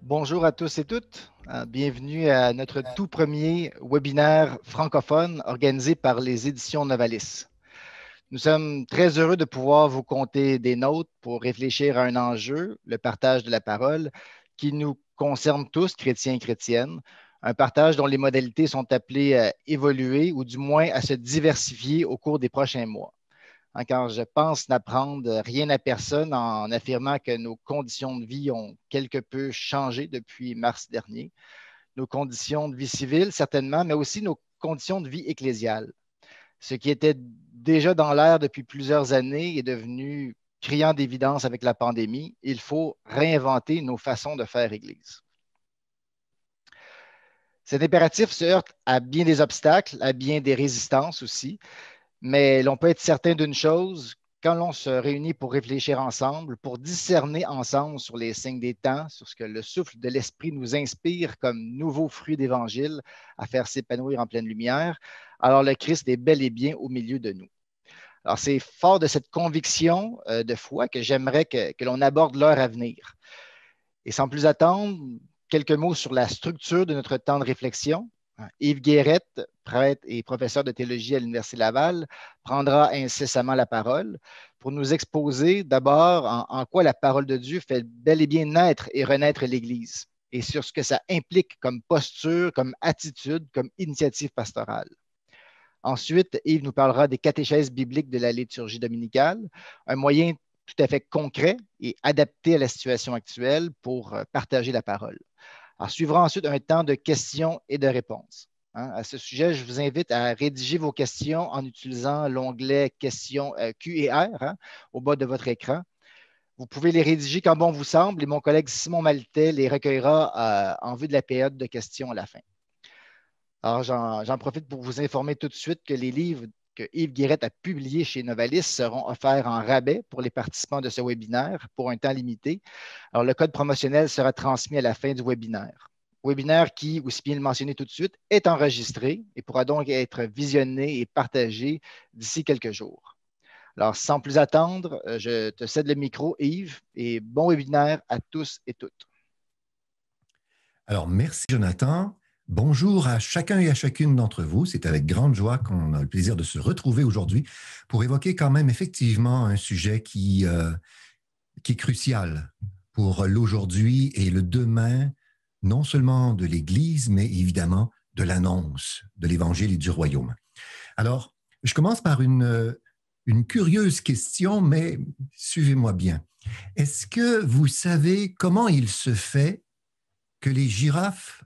Bonjour à tous et toutes. Bienvenue à notre tout premier webinaire francophone organisé par les éditions Novalis. Nous sommes très heureux de pouvoir vous conter des nôtres pour réfléchir à un enjeu, le partage de la parole, qui nous concerne tous, chrétiens et chrétiennes, un partage dont les modalités sont appelées à évoluer ou du moins à se diversifier au cours des prochains mois. Car je pense n'apprendre rien à personne en affirmant que nos conditions de vie ont quelque peu changé depuis mars dernier. Nos conditions de vie civile, certainement, mais aussi nos conditions de vie ecclésiale. Ce qui était déjà dans l'air depuis plusieurs années est devenu criant d'évidence avec la pandémie. Il faut réinventer nos façons de faire Église. Cet impératif se heurte à bien des obstacles, à bien des résistances aussi. Mais l'on peut être certain d'une chose, quand l'on se réunit pour réfléchir ensemble, pour discerner ensemble sur les signes des temps, sur ce que le souffle de l'Esprit nous inspire comme nouveau fruit d'Évangile à faire s'épanouir en pleine lumière, alors le Christ est bel et bien au milieu de nous. Alors c'est fort de cette conviction de foi que j'aimerais que l'on aborde l'heure à venir. Et sans plus attendre, quelques mots sur la structure de notre temps de réflexion. Yves Guérette, prêtre et professeur de théologie à l'Université Laval, prendra incessamment la parole pour nous exposer d'abord en quoi la parole de Dieu fait bel et bien naître et renaître l'Église et sur ce que ça implique comme posture, comme attitude, comme initiative pastorale. Ensuite, Yves nous parlera des catéchèses bibliques de la liturgie dominicale, un moyen tout à fait concret et adapté à la situation actuelle pour partager la parole. Alors, suivra ensuite un temps de questions et de réponses. À ce sujet, je vous invite à rédiger vos questions en utilisant l'onglet questions Q et R au bas de votre écran. Vous pouvez les rédiger quand bon vous semble et mon collègue Simon Maltais les recueillera en vue de la période de questions à la fin. Alors, j'en profite pour vous informer tout de suite que les livres que Yves Guérette a publiés chez Novalis seront offerts en rabais pour les participants de ce webinaire pour un temps limité. Alors, le code promotionnel sera transmis à la fin du webinaire. Webinaire qui, aussi bien le mentionner tout de suite, est enregistré et pourra donc être visionné et partagé d'ici quelques jours. Alors, sans plus attendre, je te cède le micro, Yves, et bon webinaire à tous et toutes. Alors, merci Jonathan. Bonjour à chacun et à chacune d'entre vous. C'est avec grande joie qu'on a le plaisir de se retrouver aujourd'hui pour évoquer quand même effectivement un sujet qui est crucial pour l'aujourd'hui et le demain, non seulement de l'Église, mais évidemment de l'annonce de l'Évangile et du Royaume. Alors, je commence par une curieuse question, mais suivez-moi bien. Est-ce que vous savez comment il se fait que les girafes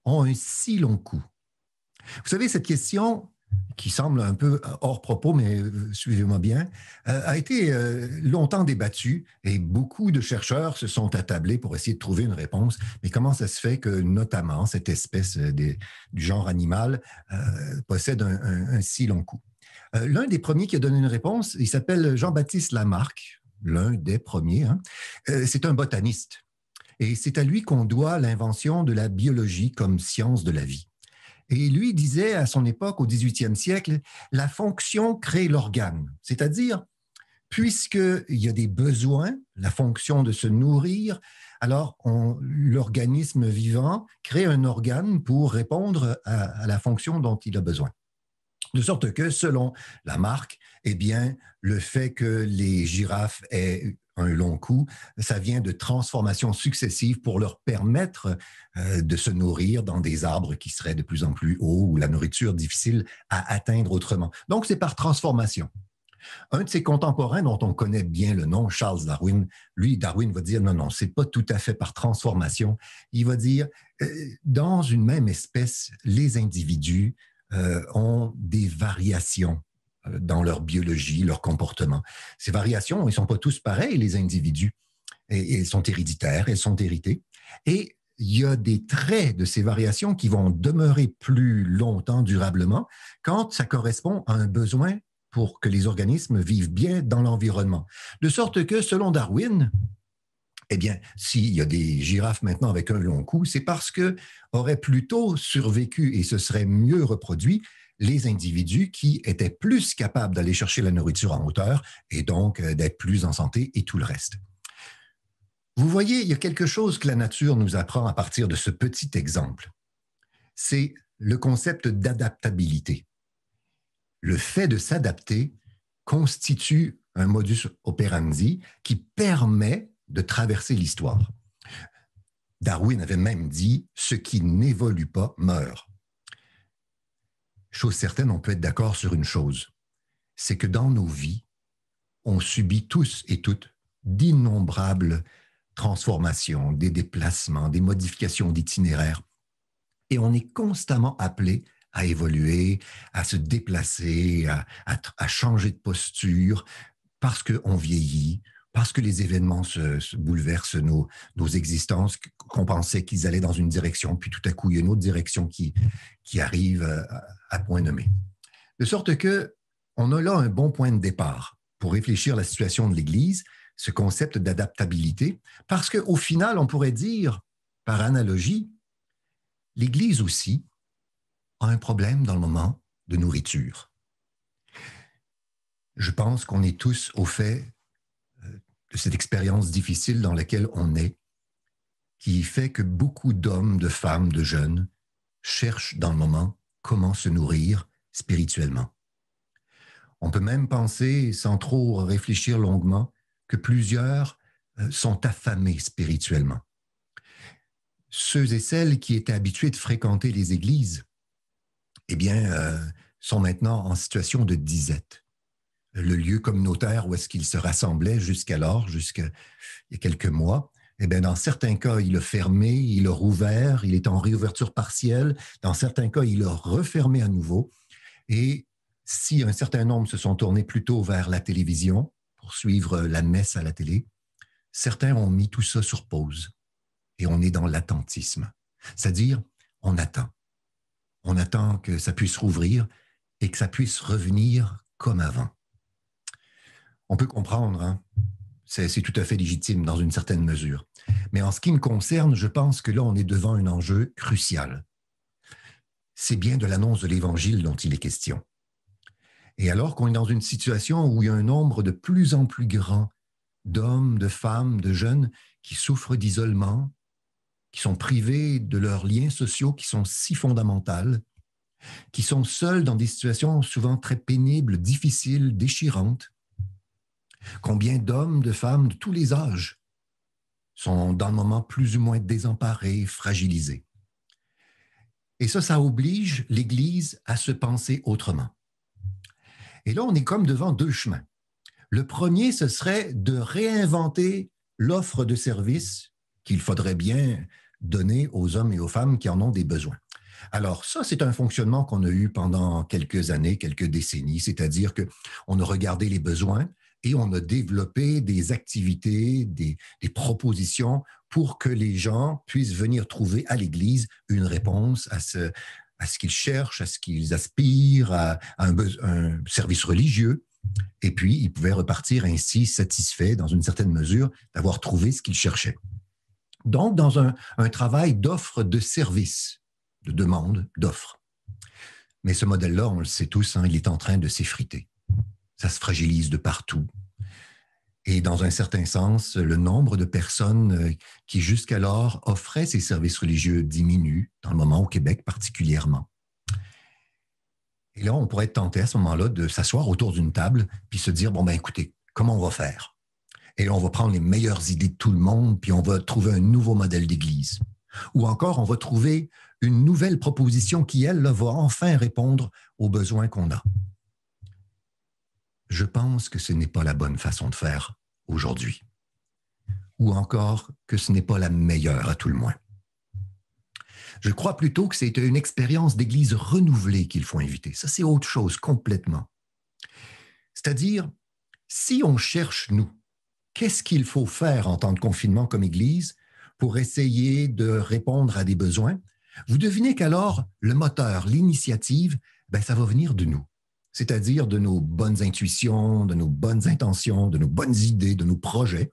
ont un si long cou? Vous savez, cette question, qui semble un peu hors propos, mais suivez-moi bien, a été longtemps débattue et beaucoup de chercheurs se sont attablés pour essayer de trouver une réponse. Mais comment ça se fait que, notamment, cette espèce du genre animal possède un si long cou? L'un des premiers qui a donné une réponse, il s'appelle Jean-Baptiste Lamarck, l'un des premiers. C'est un botaniste. Et c'est à lui qu'on doit l'invention de la biologie comme science de la vie. Et lui disait à son époque, au XVIIIe siècle, la fonction crée l'organe. C'est-à-dire, puisqu'il y a des besoins, la fonction de se nourrir, alors l'organisme vivant crée un organe pour répondre à la fonction dont il a besoin. De sorte que, selon Lamarck, eh bien, le fait que les girafes aient un long cou, ça vient de transformations successives pour leur permettre de se nourrir dans des arbres qui seraient de plus en plus hauts ou la nourriture difficile à atteindre autrement. Donc, c'est par transformation. Un de ses contemporains dont on connaît bien le nom, Charles Darwin, lui, Darwin va dire non, c'est pas tout à fait par transformation. Il va dire, dans une même espèce, les individus ont des variations dans leur biologie, leur comportement. Ces variations, ils ne sont pas tous pareils, les individus. Et elles sont héréditaires, elles sont héritées. Et il y a des traits de ces variations qui vont demeurer plus longtemps, durablement, quand ça correspond à un besoin pour que les organismes vivent bien dans l'environnement. De sorte que, selon Darwin, eh bien, s'il y a des girafes maintenant avec un long cou, c'est parce que auraient plutôt survécu et se seraient mieux reproduits les individus qui étaient plus capables d'aller chercher la nourriture en hauteur et donc d'être plus en santé et tout le reste. Vous voyez, il y a quelque chose que la nature nous apprend à partir de ce petit exemple. C'est le concept d'adaptabilité. Le fait de s'adapter constitue un modus operandi qui permet de traverser l'histoire. Darwin avait même dit « ce qui n'évolue pas meurt ». Chose certaine, on peut être d'accord sur une chose, c'est que dans nos vies, on subit tous et toutes d'innombrables transformations, des déplacements, des modifications d'itinéraire. Et on est constamment appelé à évoluer, à se déplacer, à changer de posture, parce qu'on vieillit, parce que les événements se bouleversent nos existences, qu'on pensait qu'ils allaient dans une direction, puis tout à coup, il y a une autre direction qui arrive à point nommé. De sorte que on a là un bon point de départ pour réfléchir à la situation de l'Église, ce concept d'adaptabilité, parce qu'au final, on pourrait dire, par analogie, l'Église aussi a un problème dans le moment de nourriture. Je pense qu'on est tous au fait de cette expérience difficile dans laquelle on est, qui fait que beaucoup d'hommes, de femmes, de jeunes cherchent dans le moment comment se nourrir spirituellement. On peut même penser, sans trop réfléchir longuement, que plusieurs sont affamés spirituellement. Ceux et celles qui étaient habitués de fréquenter les églises, eh bien, sont maintenant en situation de disette. Le lieu communautaire où est-ce qu'ils se rassemblaient jusqu'alors, jusqu'il y a quelques mois, eh bien, dans certains cas, il a fermé, il a rouvert, il est en réouverture partielle. Dans certains cas, il a refermé à nouveau. Et si un certain nombre se sont tournés plutôt vers la télévision pour suivre la messe à la télé, certains ont mis tout ça sur pause. Et on est dans l'attentisme. C'est-à-dire, on attend. On attend que ça puisse rouvrir et que ça puisse revenir comme avant. On peut comprendre, hein? C'est tout à fait légitime dans une certaine mesure. Mais en ce qui me concerne, je pense que là, on est devant un enjeu crucial. C'est bien de l'annonce de l'Évangile dont il est question. Et alors qu'on est dans une situation où il y a un nombre de plus en plus grand d'hommes, de femmes, de jeunes qui souffrent d'isolement, qui sont privés de leurs liens sociaux qui sont si fondamentaux, qui sont seuls dans des situations souvent très pénibles, difficiles, déchirantes. Combien d'hommes, de femmes de tous les âges sont dans le moment plus ou moins désemparés, fragilisés. Et ça oblige l'Église à se penser autrement. Et là, on est comme devant deux chemins. Le premier, ce serait de réinventer l'offre de services qu'il faudrait bien donner aux hommes et aux femmes qui en ont des besoins. Alors ça, c'est un fonctionnement qu'on a eu pendant quelques années, quelques décennies, c'est-à-dire qu'on a regardé les besoins et on a développé des activités, des propositions pour que les gens puissent venir trouver à l'Église une réponse à ce qu'ils cherchent, à ce qu'ils aspirent, à un service religieux. Et puis, ils pouvaient repartir ainsi satisfaits, dans une certaine mesure, d'avoir trouvé ce qu'ils cherchaient. Donc, dans un travail d'offre de service, de demande, d'offre. Mais ce modèle-là, on le sait tous, hein, il est en train de s'effriter. Ça se fragilise de partout. Et dans un certain sens, le nombre de personnes qui jusqu'alors offraient ces services religieux diminue, dans le moment au Québec particulièrement. Et là, on pourrait être tenté à ce moment-là de s'asseoir autour d'une table puis se dire, bon, ben écoutez, comment on va faire? Et là, on va prendre les meilleures idées de tout le monde puis on va trouver un nouveau modèle d'église. Ou encore, on va trouver une nouvelle proposition qui, elle, là, va enfin répondre aux besoins qu'on a. Je pense que ce n'est pas la bonne façon de faire aujourd'hui. Ou encore que ce n'est pas la meilleure à tout le moins. Je crois plutôt que c'est une expérience d'église renouvelée qu'il faut inviter. Ça, c'est autre chose complètement. C'est-à-dire, si on cherche, nous, qu'est-ce qu'il faut faire en temps de confinement comme église pour essayer de répondre à des besoins, vous devinez qu'alors, le moteur, l'initiative, ben, ça va venir de nous. C'est-à-dire de nos bonnes intuitions, de nos bonnes intentions, de nos bonnes idées, de nos projets.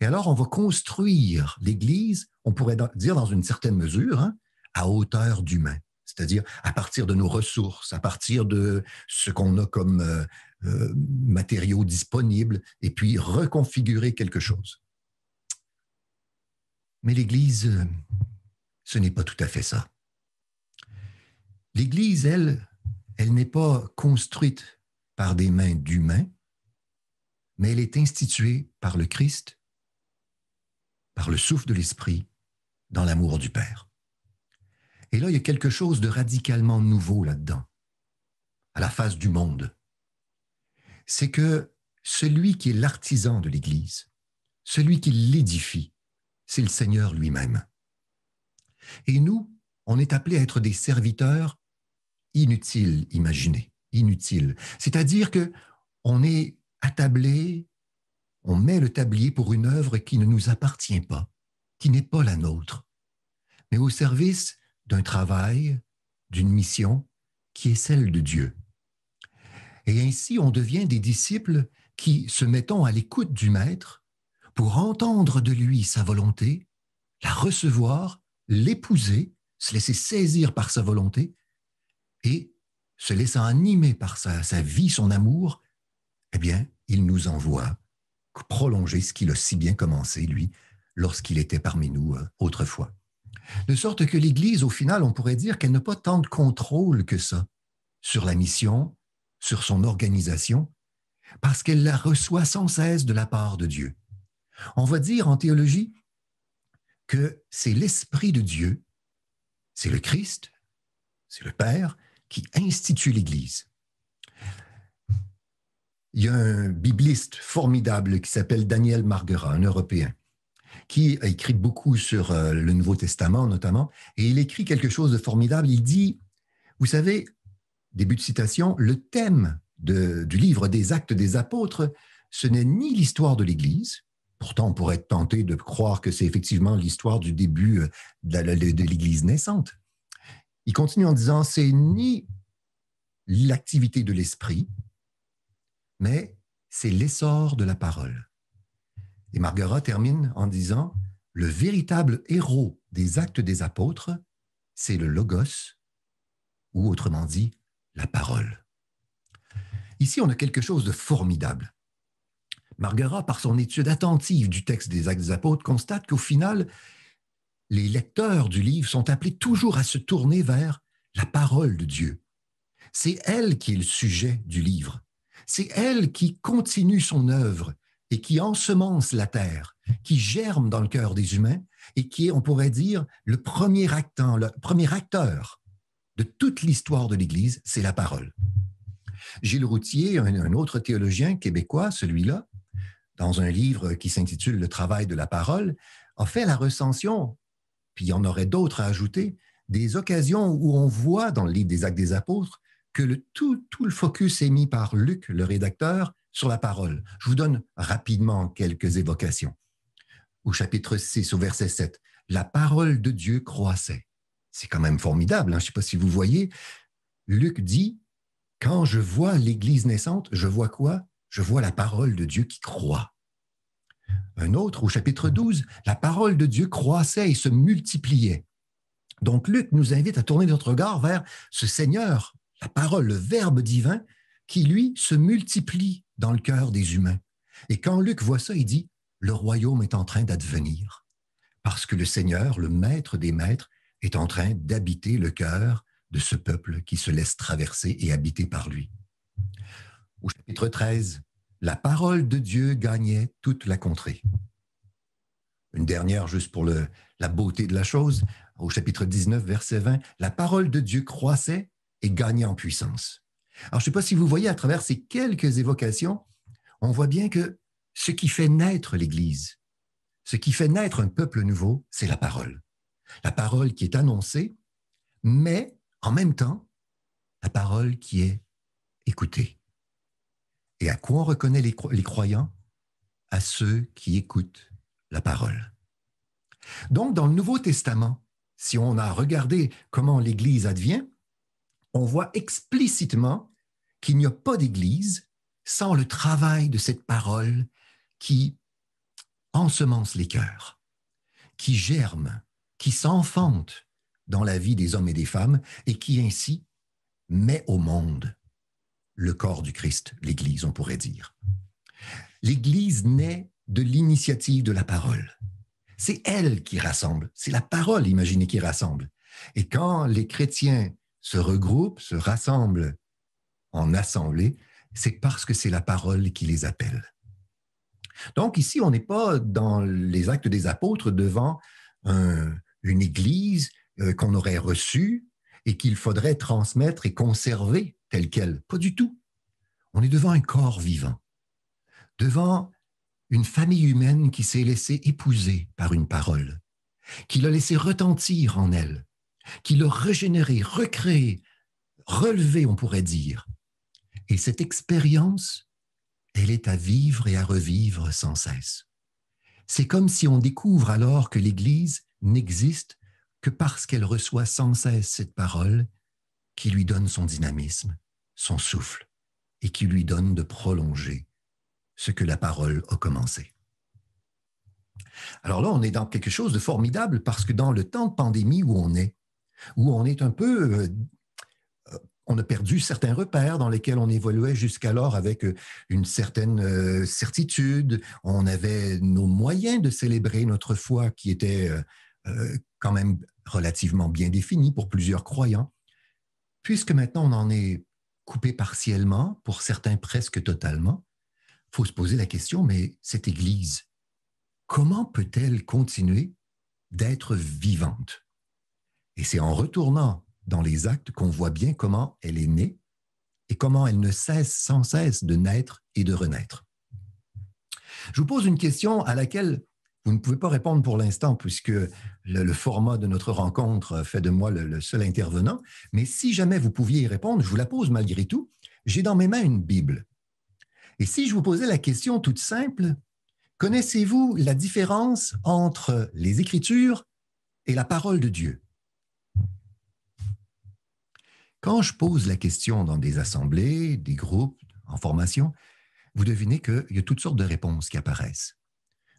Et alors, on va construire l'Église, on pourrait dire dans une certaine mesure, hein, à hauteur d'humain, c'est-à-dire à partir de nos ressources, à partir de ce qu'on a comme matériaux disponibles, et puis reconfigurer quelque chose. Mais l'Église, ce n'est pas tout à fait ça. L'Église, elle n'est pas construite par des mains d'humains, mais elle est instituée par le Christ, par le souffle de l'Esprit, dans l'amour du Père. Et là, il y a quelque chose de radicalement nouveau là-dedans, à la face du monde. C'est que celui qui est l'artisan de l'Église, celui qui l'édifie, c'est le Seigneur lui-même. Et nous, on est appelés à être des serviteurs inutiles, imaginez, inutiles. C'est-à-dire qu'on est attablé, on met le tablier pour une œuvre qui ne nous appartient pas, qui n'est pas la nôtre, mais au service d'un travail, d'une mission qui est celle de Dieu. Et ainsi, on devient des disciples qui se mettons à l'écoute du Maître pour entendre de lui sa volonté, la recevoir, l'épouser, se laisser saisir par sa volonté et se laissant animer par sa vie, son amour, eh bien, il nous envoie prolonger ce qu'il a si bien commencé, lui, lorsqu'il était parmi nous autrefois. De sorte que l'Église, au final, on pourrait dire qu'elle n'a pas tant de contrôle que ça sur la mission, sur son organisation, parce qu'elle la reçoit sans cesse de la part de Dieu. On va dire en théologie que c'est l'Esprit de Dieu, c'est le Christ, c'est le Père qui institue l'Église. Il y a un bibliste formidable qui s'appelle Daniel Marguerat, un Européen, qui a écrit beaucoup sur le Nouveau Testament notamment, et il écrit quelque chose de formidable. Il dit, vous savez, début de citation, le thème du livre des Actes des Apôtres, ce n'est ni l'histoire de l'Église, pourtant on pourrait être tenté de croire que c'est effectivement l'histoire du début de l'Église naissante. Il continue en disant, c'est ni l'activité de l'Esprit, mais c'est l'essor de la parole. Et Marguerat termine en disant, le véritable héros des Actes des Apôtres, c'est le Logos, ou autrement dit, la parole. Ici, on a quelque chose de formidable. Marguerat, par son étude attentive du texte des Actes des Apôtres, constate qu'au final, les lecteurs du livre sont appelés toujours à se tourner vers la parole de Dieu. C'est elle qui est le sujet du livre. C'est elle qui continue son œuvre et qui ensemence la terre, qui germe dans le cœur des humains et qui est, on pourrait dire, le premier acteur de toute l'histoire de l'Église, c'est la parole. Gilles Routier, un autre théologien québécois, celui-là, dans un livre qui s'intitule « Le travail de la parole », a fait la recension, puis il y en aurait d'autres à ajouter, des occasions où on voit dans le livre des Actes des Apôtres que tout le focus est mis par Luc, le rédacteur, sur la parole. Je vous donne rapidement quelques évocations. Au chapitre 6, au verset 7, « La parole de Dieu croissait ». C'est quand même formidable, hein? Je ne sais pas si vous voyez. Luc dit, « Quand je vois l'Église naissante, je vois quoi? Je vois la parole de Dieu qui croît. » Un autre, au chapitre 12, « La parole de Dieu croissait et se multipliait. » Donc Luc nous invite à tourner notre regard vers ce Seigneur, la parole, le Verbe divin, qui, lui, se multiplie dans le cœur des humains. Et quand Luc voit ça, il dit, « Le royaume est en train d'advenir, parce que le Seigneur, le Maître des maîtres, est en train d'habiter le cœur de ce peuple qui se laisse traverser et habiter par lui. » Au chapitre 13, « La parole de Dieu gagnait toute la contrée. » Une dernière, juste pour la beauté de la chose, au chapitre 19, verset 20, « La parole de Dieu croissait et gagnait en puissance. » Alors, je ne sais pas si vous voyez à travers ces quelques évocations, on voit bien que ce qui fait naître l'Église, ce qui fait naître un peuple nouveau, c'est la parole. La parole qui est annoncée, mais en même temps, la parole qui est écoutée. Et à quoi on reconnaît les croyants? À ceux qui écoutent la parole. Donc, dans le Nouveau Testament, si on a regardé comment l'Église advient, on voit explicitement qu'il n'y a pas d'Église sans le travail de cette parole qui ensemence les cœurs, qui germe, qui s'enfante dans la vie des hommes et des femmes et qui ainsi met au monde le corps du Christ, l'Église, on pourrait dire. L'Église naît de l'initiative de la parole. C'est elle qui rassemble. C'est la parole, imaginez, qui rassemble. Et quand les chrétiens se regroupent, se rassemblent en assemblée, c'est parce que c'est la parole qui les appelle. Donc ici, on n'est pas dans les actes des apôtres devant une église qu'on aurait reçue et qu'il faudrait transmettre et conserver telle qu'elle. Pas du tout. On est devant un corps vivant, devant une famille humaine qui s'est laissée épouser par une parole, qui l'a laissé retentir en elle, qui l'a régénéré, recréé, relevé, on pourrait dire. Et cette expérience, elle est à vivre et à revivre sans cesse. C'est comme si on découvre alors que l'Église n'existe que parce qu'elle reçoit sans cesse cette parole qui lui donne son dynamisme, son souffle, et qui lui donne de prolonger ce que la parole a commencé. Alors là, on est dans quelque chose de formidable parce que dans le temps de pandémie où on est un peu... on a perdu certains repères dans lesquels on évoluait jusqu'alors avec une certaine certitude. On avait nos moyens de célébrer notre foi qui étaient quand même relativement bien définis pour plusieurs croyants. Puisque maintenant on en est coupé partiellement, pour certains presque totalement, il faut se poser la question, mais cette Église, comment peut-elle continuer d'être vivante? Et c'est en retournant dans les actes qu'on voit bien comment elle est née et comment elle ne cesse sans cesse de naître et de renaître. Je vous pose une question à laquelle vous ne pouvez pas répondre pour l'instant puisque le format de notre rencontre fait de moi le seul intervenant, mais si jamais vous pouviez y répondre, je vous la pose malgré tout. J'ai dans mes mains une Bible. Et si je vous posais la question toute simple, connaissez-vous la différence entre les Écritures et la parole de Dieu? Quand je pose la question dans des assemblées, des groupes, en formation, vous devinez qu'il y a toutes sortes de réponses qui apparaissent.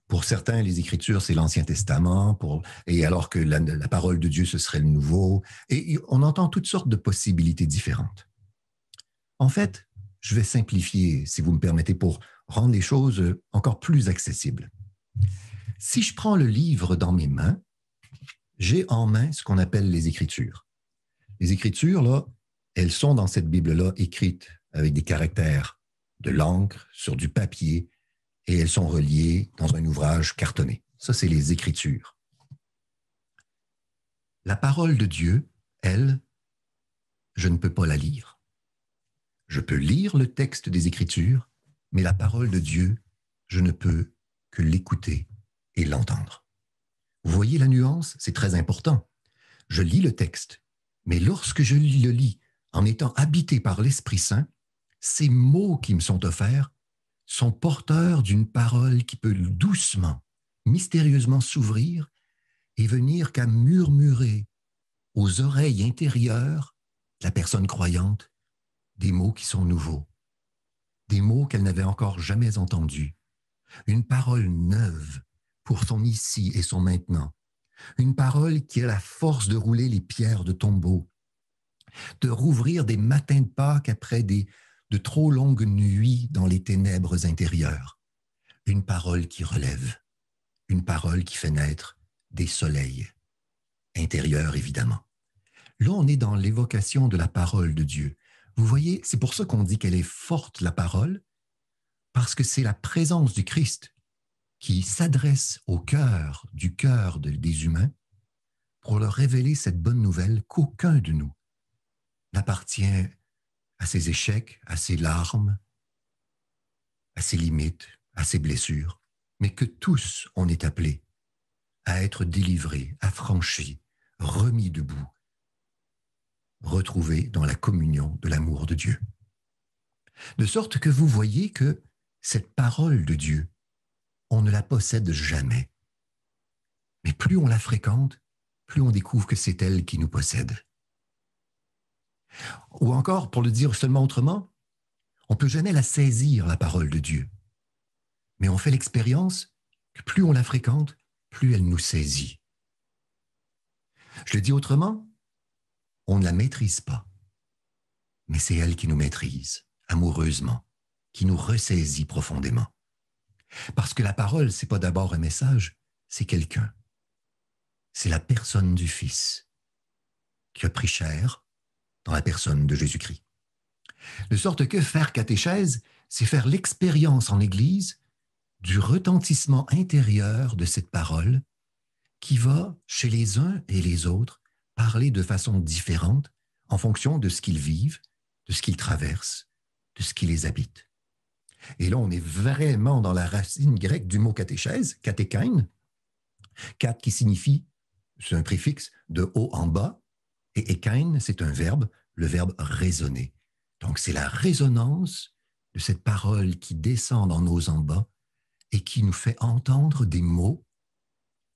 Pour certains, les Écritures, c'est l'Ancien Testament, et alors que la parole de Dieu, ce serait le Nouveau. Et on entend toutes sortes de possibilités différentes. En fait, je vais simplifier, si vous me permettez, pour rendre les choses encore plus accessibles. Si je prends le livre dans mes mains, j'ai en main ce qu'on appelle les Écritures. Les Écritures, là, elles sont dans cette Bible-là écrites avec des caractères de l'encre sur du papier et elles sont reliées dans un ouvrage cartonné. Ça, c'est les Écritures. La parole de Dieu, elle, je ne peux pas la lire. Je peux lire le texte des Écritures, mais la parole de Dieu, je ne peux que l'écouter et l'entendre. Vous voyez la nuance? C'est très important. Je lis le texte, mais lorsque je le lis en étant habité par l'Esprit Saint, ces mots qui me sont offerts sont porteurs d'une parole qui peut doucement, mystérieusement s'ouvrir et venir qu'à murmurer aux oreilles intérieures de la personne croyante des mots qui sont nouveaux, des mots qu'elle n'avait encore jamais entendus, une parole neuve pour son ici et son maintenant, une parole qui a la force de rouler les pierres de tombeau, de rouvrir des matins de Pâques après de trop longues nuits dans les ténèbres intérieures, une parole qui relève, une parole qui fait naître des soleils intérieurs, évidemment. Là, on est dans l'évocation de la parole de Dieu. Vous voyez, c'est pour ça qu'on dit qu'elle est forte, la parole, parce que c'est la présence du Christ qui s'adresse au cœur des humains pour leur révéler cette bonne nouvelle qu'aucun de nous n'appartient à ses échecs, à ses larmes, à ses limites, à ses blessures, mais que tous on est appelés à être délivrés, affranchis, remis debout, retrouvés dans la communion de l'amour de Dieu. De sorte que vous voyez que cette parole de Dieu, on ne la possède jamais. Mais plus on la fréquente, plus on découvre que c'est elle qui nous possède. Ou encore, pour le dire seulement autrement, on ne peut jamais la saisir, la parole de Dieu. Mais on fait l'expérience que plus on la fréquente, plus elle nous saisit. Je le dis autrement, on ne la maîtrise pas, mais c'est elle qui nous maîtrise, amoureusement, qui nous ressaisit profondément. Parce que la parole, ce n'est pas d'abord un message, c'est quelqu'un. C'est la personne du Fils qui a pris chair dans la personne de Jésus-Christ. De sorte que faire catéchèse, c'est faire l'expérience en Église du retentissement intérieur de cette parole qui va, chez les uns et les autres, parler de façon différente en fonction de ce qu'ils vivent, de ce qu'ils traversent, de ce qui les habite. Et là, on est vraiment dans la racine grecque du mot catéchèse, katékein, kat qui signifie, c'est un préfixe de haut en bas, et ekein, c'est un verbe, le verbe résonner. Donc, c'est la résonance de cette parole qui descend dans nos embats et qui nous fait entendre des mots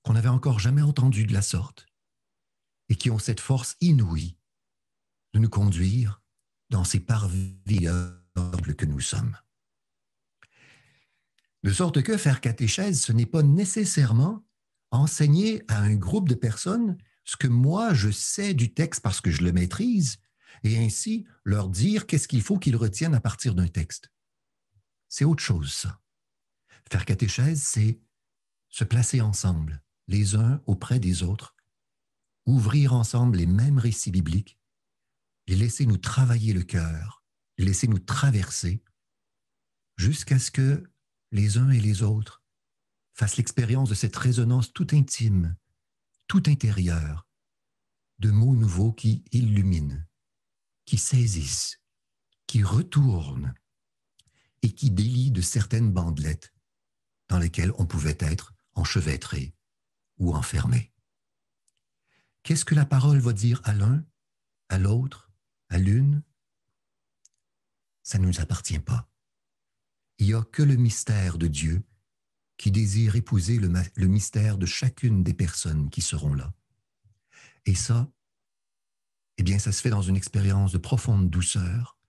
qu'on n'avait encore jamais entendus de la sorte et qui ont cette force inouïe de nous conduire dans ces parvis que nous sommes. De sorte que faire catéchèse, ce n'est pas nécessairement enseigner à un groupe de personnes ce que moi je sais du texte parce que je le maîtrise et ainsi leur dire qu'est-ce qu'il faut qu'ils retiennent à partir d'un texte. C'est autre chose, ça. Faire catéchèse, c'est se placer ensemble, les uns auprès des autres, ouvrir ensemble les mêmes récits bibliques, les laisser nous travailler le cœur, les laisser nous traverser, jusqu'à ce que les uns et les autres fassent l'expérience de cette résonance tout intime, tout intérieure, de mots nouveaux qui illuminent, qui saisissent, qui retournent et qui délient de certaines bandelettes dans lesquelles on pouvait être enchevêtré ou enfermé. Qu'est-ce que la parole va dire à l'un, à l'autre, à l'une? Ça ne nous appartient pas. Il n'y a que le mystère de Dieu qui désire épouser le mystère de chacune des personnes qui seront là. Et ça, eh bien, ça se fait dans une expérience de profonde douceur,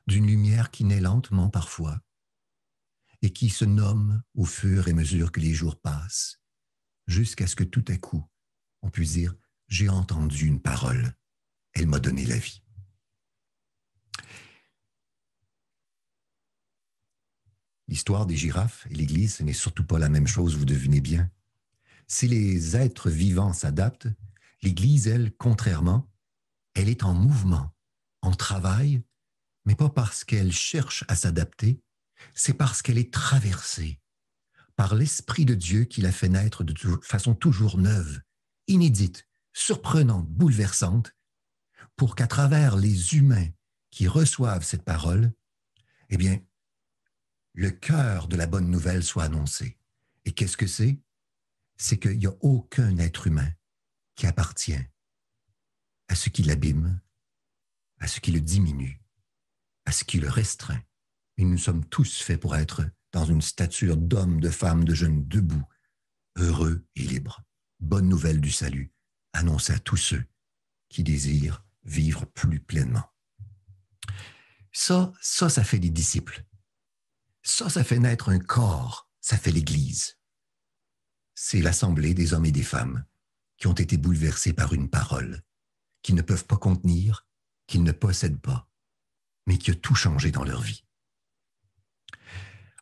d'une lumière qui naît lentement parfois et qui se nomme au fur et à mesure que les jours passent, jusqu'à ce que tout à coup, on puisse dire « J'ai entendu une parole, elle m'a donné la vie ». L'histoire des girafes et l'Église, ce n'est surtout pas la même chose, vous devinez bien. Si les êtres vivants s'adaptent, l'Église, elle, contrairement, elle est en mouvement, en travail, mais pas parce qu'elle cherche à s'adapter, c'est parce qu'elle est traversée par l'Esprit de Dieu qui la fait naître de façon toujours neuve, inédite, surprenante, bouleversante, pour qu'à travers les humains qui reçoivent cette parole, eh bien, le cœur de la bonne nouvelle soit annoncé. Et qu'est-ce que c'est? C'est qu'il n'y a aucun être humain qui appartient à ce qui l'abîme, à ce qui le diminue, à ce qui le restreint. Et nous sommes tous faits pour être dans une stature d'hommes, de femmes, de jeunes debout, heureux et libres. Bonne nouvelle du salut, annoncée à tous ceux qui désirent vivre plus pleinement. Ça fait des disciples. Ça fait naître un corps, ça fait l'Église. C'est l'assemblée des hommes et des femmes qui ont été bouleversés par une parole qu'ils ne peuvent pas contenir, qu'ils ne possèdent pas, mais qui a tout changé dans leur vie.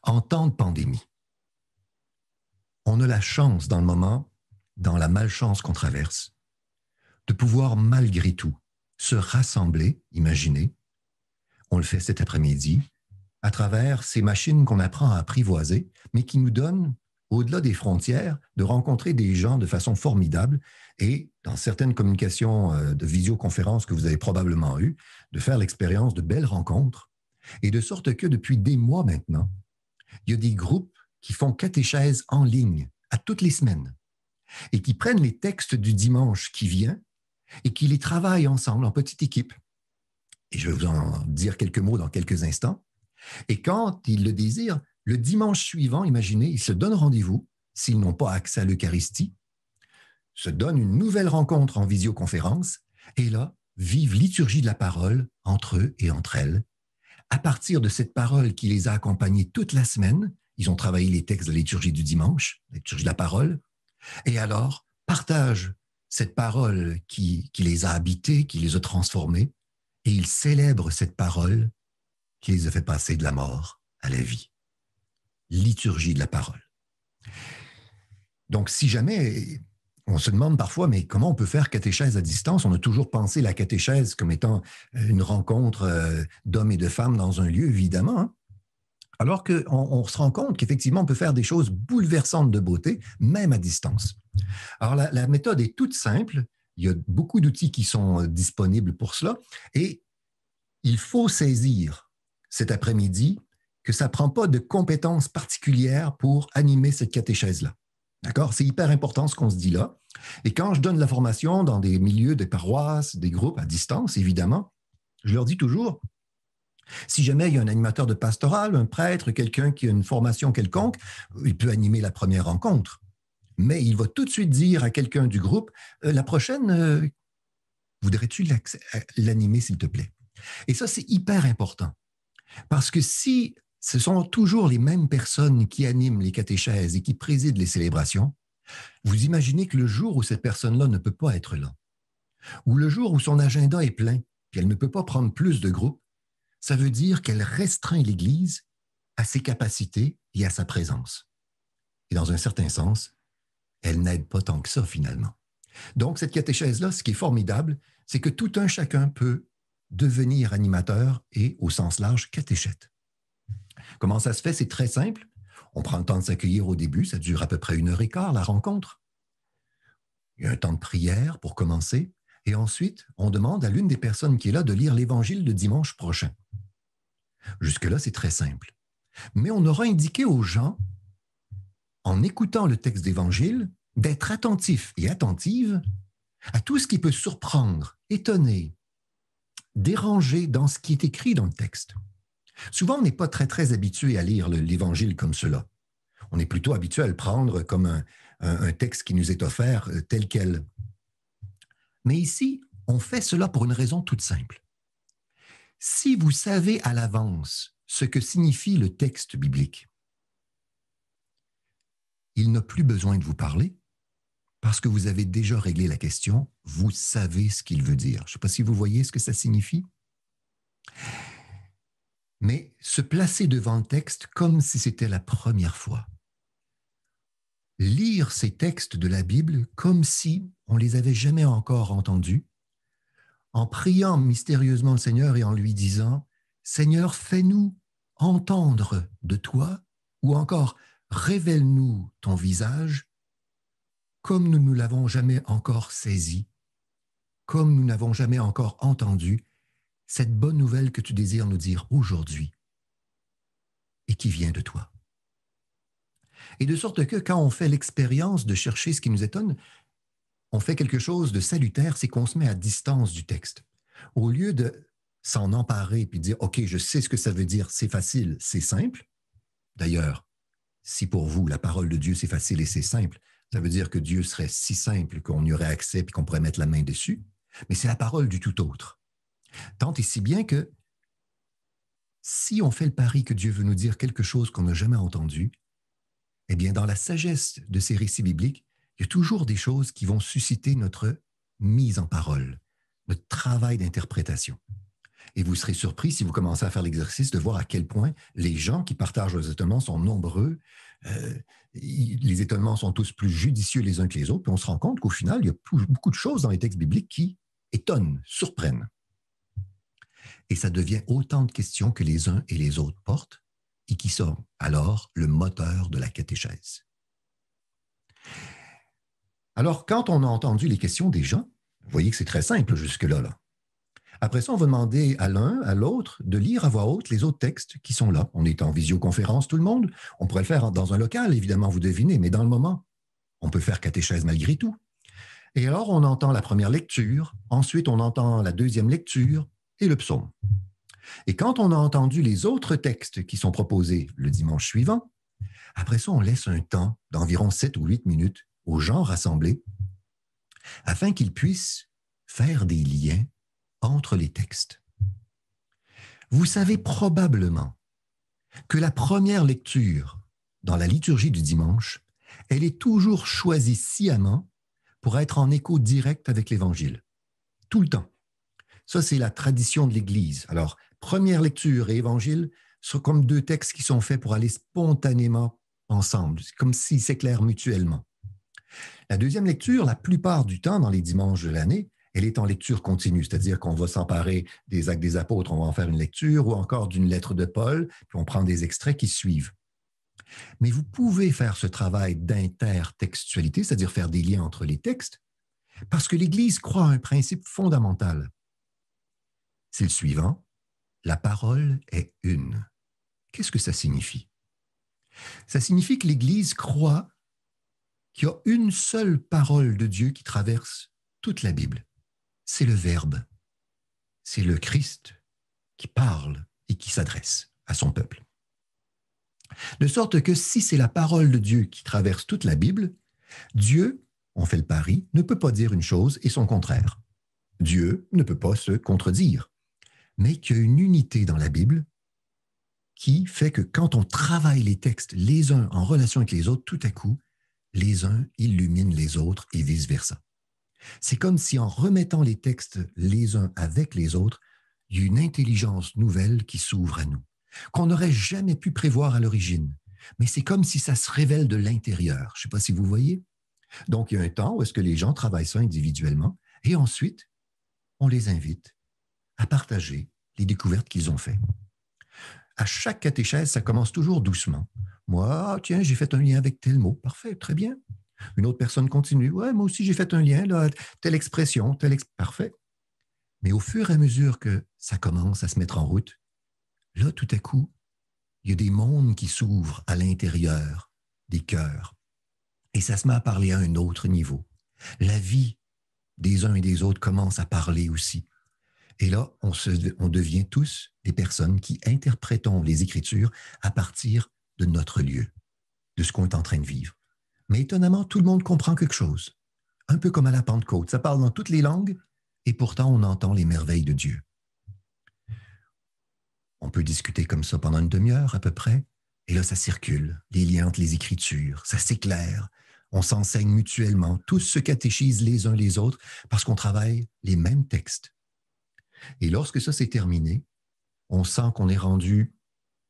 En temps de pandémie, on a la chance dans le moment, dans la malchance qu'on traverse, de pouvoir malgré tout se rassembler, imaginez, on le fait cet après-midi, à travers ces machines qu'on apprend à apprivoiser, mais qui nous donnent, au-delà des frontières, de rencontrer des gens de façon formidable et, dans certaines communications de visioconférence que vous avez probablement eues, de faire l'expérience de belles rencontres. Et de sorte que depuis des mois maintenant, il y a des groupes qui font catéchèse en ligne à toutes les semaines et qui prennent les textes du dimanche qui vient et qui les travaillent ensemble en petite équipe. Et je vais vous en dire quelques mots dans quelques instants. Et quand ils le désirent, le dimanche suivant, imaginez, ils se donnent rendez-vous, s'ils n'ont pas accès à l'Eucharistie, se donnent une nouvelle rencontre en visioconférence, et là, vivent liturgie de la parole entre eux et entre elles. À partir de cette parole qui les a accompagnés toute la semaine, ils ont travaillé les textes de la liturgie du dimanche, la liturgie de la parole, et alors partagent cette parole qui les a habités, qui les a transformés, et ils célèbrent cette parole qui les a fait passer de la mort à la vie. Liturgie de la parole. Donc, si jamais, on se demande parfois, mais comment on peut faire catéchèse à distance? On a toujours pensé la catéchèse comme étant une rencontre d'hommes et de femmes dans un lieu, évidemment, hein? Alors qu'on se rend compte qu'effectivement, on peut faire des choses bouleversantes de beauté, même à distance. Alors, la méthode est toute simple. Il y a beaucoup d'outils qui sont disponibles pour cela. Et il faut saisir cet après-midi que ça ne prend pas de compétences particulières pour animer cette catéchèse-là. D'accord? C'est hyper important ce qu'on se dit là. Et quand je donne la formation dans des milieux, des paroisses, des groupes à distance, évidemment, je leur dis toujours, si jamais il y a un animateur de pastoral, un prêtre, quelqu'un qui a une formation quelconque, il peut animer la première rencontre. Mais il va tout de suite dire à quelqu'un du groupe, la prochaine, voudrais-tu l'animer, s'il te plaît? Et ça, c'est hyper important. Parce que si ce sont toujours les mêmes personnes qui animent les catéchèses et qui président les célébrations, vous imaginez que le jour où cette personne-là ne peut pas être là, ou le jour où son agenda est plein, puis elle ne peut pas prendre plus de groupes, ça veut dire qu'elle restreint l'Église à ses capacités et à sa présence. Et dans un certain sens, elle n'aide pas tant que ça, finalement. Donc, cette catéchèse-là, ce qui est formidable, c'est que tout un chacun peut devenir animateur et, au sens large, catéchète. Comment ça se fait? C'est très simple. On prend le temps de s'accueillir au début, ça dure à peu près 1h15, la rencontre. Il y a un temps de prière pour commencer, et ensuite, on demande à l'une des personnes qui est là de lire l'Évangile de dimanche prochain. Jusque-là, c'est très simple. Mais on aura indiqué aux gens, en écoutant le texte d'Évangile, d'être attentifs et attentives à tout ce qui peut surprendre, étonner, déranger dans ce qui est écrit dans le texte. Souvent, on n'est pas très habitué à lire l'Évangile comme cela. On est plutôt habitué à le prendre comme un texte qui nous est offert tel quel. Mais ici, on fait cela pour une raison toute simple. Si vous savez à l'avance ce que signifie le texte biblique, il n'a plus besoin de vous parler parce que vous avez déjà réglé la question, vous savez ce qu'il veut dire. Je ne sais pas si vous voyez ce que ça signifie. Mais se placer devant le texte comme si c'était la première fois. Lire ces textes de la Bible comme si on ne les avait jamais encore entendus, en priant mystérieusement le Seigneur et en lui disant « Seigneur, fais-nous entendre de toi » ou encore « Révèle-nous ton visage » comme nous ne l'avons jamais encore saisi, comme nous n'avons jamais encore entendu cette bonne nouvelle que tu désires nous dire aujourd'hui et qui vient de toi. Et de sorte que quand on fait l'expérience de chercher ce qui nous étonne, on fait quelque chose de salutaire, c'est qu'on se met à distance du texte. Au lieu de s'en emparer puis de dire « OK, je sais ce que ça veut dire, c'est facile, c'est simple ». D'ailleurs, si pour vous, la parole de Dieu, c'est facile et c'est simple, ça veut dire que Dieu serait si simple qu'on y aurait accès et qu'on pourrait mettre la main dessus. Mais c'est la parole du tout autre. Tant et si bien que si on fait le pari que Dieu veut nous dire quelque chose qu'on n'a jamais entendu, eh bien, dans la sagesse de ces récits bibliques, il y a toujours des choses qui vont susciter notre mise en parole, notre travail d'interprétation. Et vous serez surpris, si vous commencez à faire l'exercice, de voir à quel point les gens qui partagent leurs étonnements sont nombreux. Les étonnements sont tous plus judicieux les uns que les autres. Puis on se rend compte qu'au final, il y a beaucoup de choses dans les textes bibliques qui étonnent, surprennent. Et ça devient autant de questions que les uns et les autres portent et qui sont alors le moteur de la catéchèse. Alors, quand on a entendu les questions des gens, vous voyez que c'est très simple jusque-là, là. Après ça, on va demander à l'un, à l'autre, de lire à voix haute les autres textes qui sont là. On est en visioconférence, tout le monde. On pourrait le faire dans un local, évidemment, vous devinez, mais dans le moment, on peut faire catéchèse malgré tout. Et alors, on entend la première lecture, ensuite, on entend la deuxième lecture et le psaume. Et quand on a entendu les autres textes qui sont proposés le dimanche suivant, après ça, on laisse un temps d'environ 7 ou 8 minutes aux gens rassemblés afin qu'ils puissent faire des liens entre les textes. Vous savez probablement que la première lecture dans la liturgie du dimanche, elle est toujours choisie sciemment pour être en écho direct avec l'Évangile. Tout le temps. Ça, c'est la tradition de l'Église. Alors, première lecture et Évangile sont comme deux textes qui sont faits pour aller spontanément ensemble, comme s'ils s'éclairent mutuellement. La deuxième lecture, la plupart du temps, dans les dimanches de l'année, elle est en lecture continue, c'est-à-dire qu'on va s'emparer des Actes des Apôtres, on va en faire une lecture, ou encore d'une lettre de Paul, puis on prend des extraits qui suivent. Mais vous pouvez faire ce travail d'intertextualité, c'est-à-dire faire des liens entre les textes, parce que l'Église croit à un principe fondamental. C'est le suivant, la parole est une. Qu'est-ce que ça signifie? Ça signifie que l'Église croit qu'il y a une seule parole de Dieu qui traverse toute la Bible. C'est le Verbe. C'est le Christ qui parle et qui s'adresse à son peuple. De sorte que si c'est la parole de Dieu qui traverse toute la Bible, Dieu, on fait le pari, ne peut pas dire une chose et son contraire. Dieu ne peut pas se contredire, mais qu'il y a une unité dans la Bible qui fait que quand on travaille les textes les uns en relation avec les autres, tout à coup, les uns illuminent les autres et vice-versa. C'est comme si en remettant les textes les uns avec les autres, il y a une intelligence nouvelle qui s'ouvre à nous, qu'on n'aurait jamais pu prévoir à l'origine. Mais c'est comme si ça se révèle de l'intérieur. Je ne sais pas si vous voyez. Donc, il y a un temps où est-ce que les gens travaillent ça individuellement et ensuite, on les invite à partager les découvertes qu'ils ont faites. À chaque catéchèse, ça commence toujours doucement. Moi, tiens, j'ai fait un lien avec tel mot. Parfait, très bien. Une autre personne continue. Ouais, moi aussi, j'ai fait un lien, là, telle expression, parfait. Mais au fur et à mesure que ça commence à se mettre en route, là, tout à coup, il y a des mondes qui s'ouvrent à l'intérieur des cœurs. Et ça se met à parler à un autre niveau. La vie des uns et des autres commence à parler aussi. Et là, on devient tous des personnes qui interprétons les Écritures à partir de notre lieu, de ce qu'on est en train de vivre. Mais étonnamment, tout le monde comprend quelque chose. Un peu comme à la Pentecôte. Ça parle dans toutes les langues et pourtant on entend les merveilles de Dieu. On peut discuter comme ça pendant une demi-heure à peu près. Et là, ça circule. Les liens entre les Écritures, ça s'éclaire. On s'enseigne mutuellement. Tous se catéchisent les uns les autres parce qu'on travaille les mêmes textes. Et lorsque ça s'est terminé, on sent qu'on est rendu,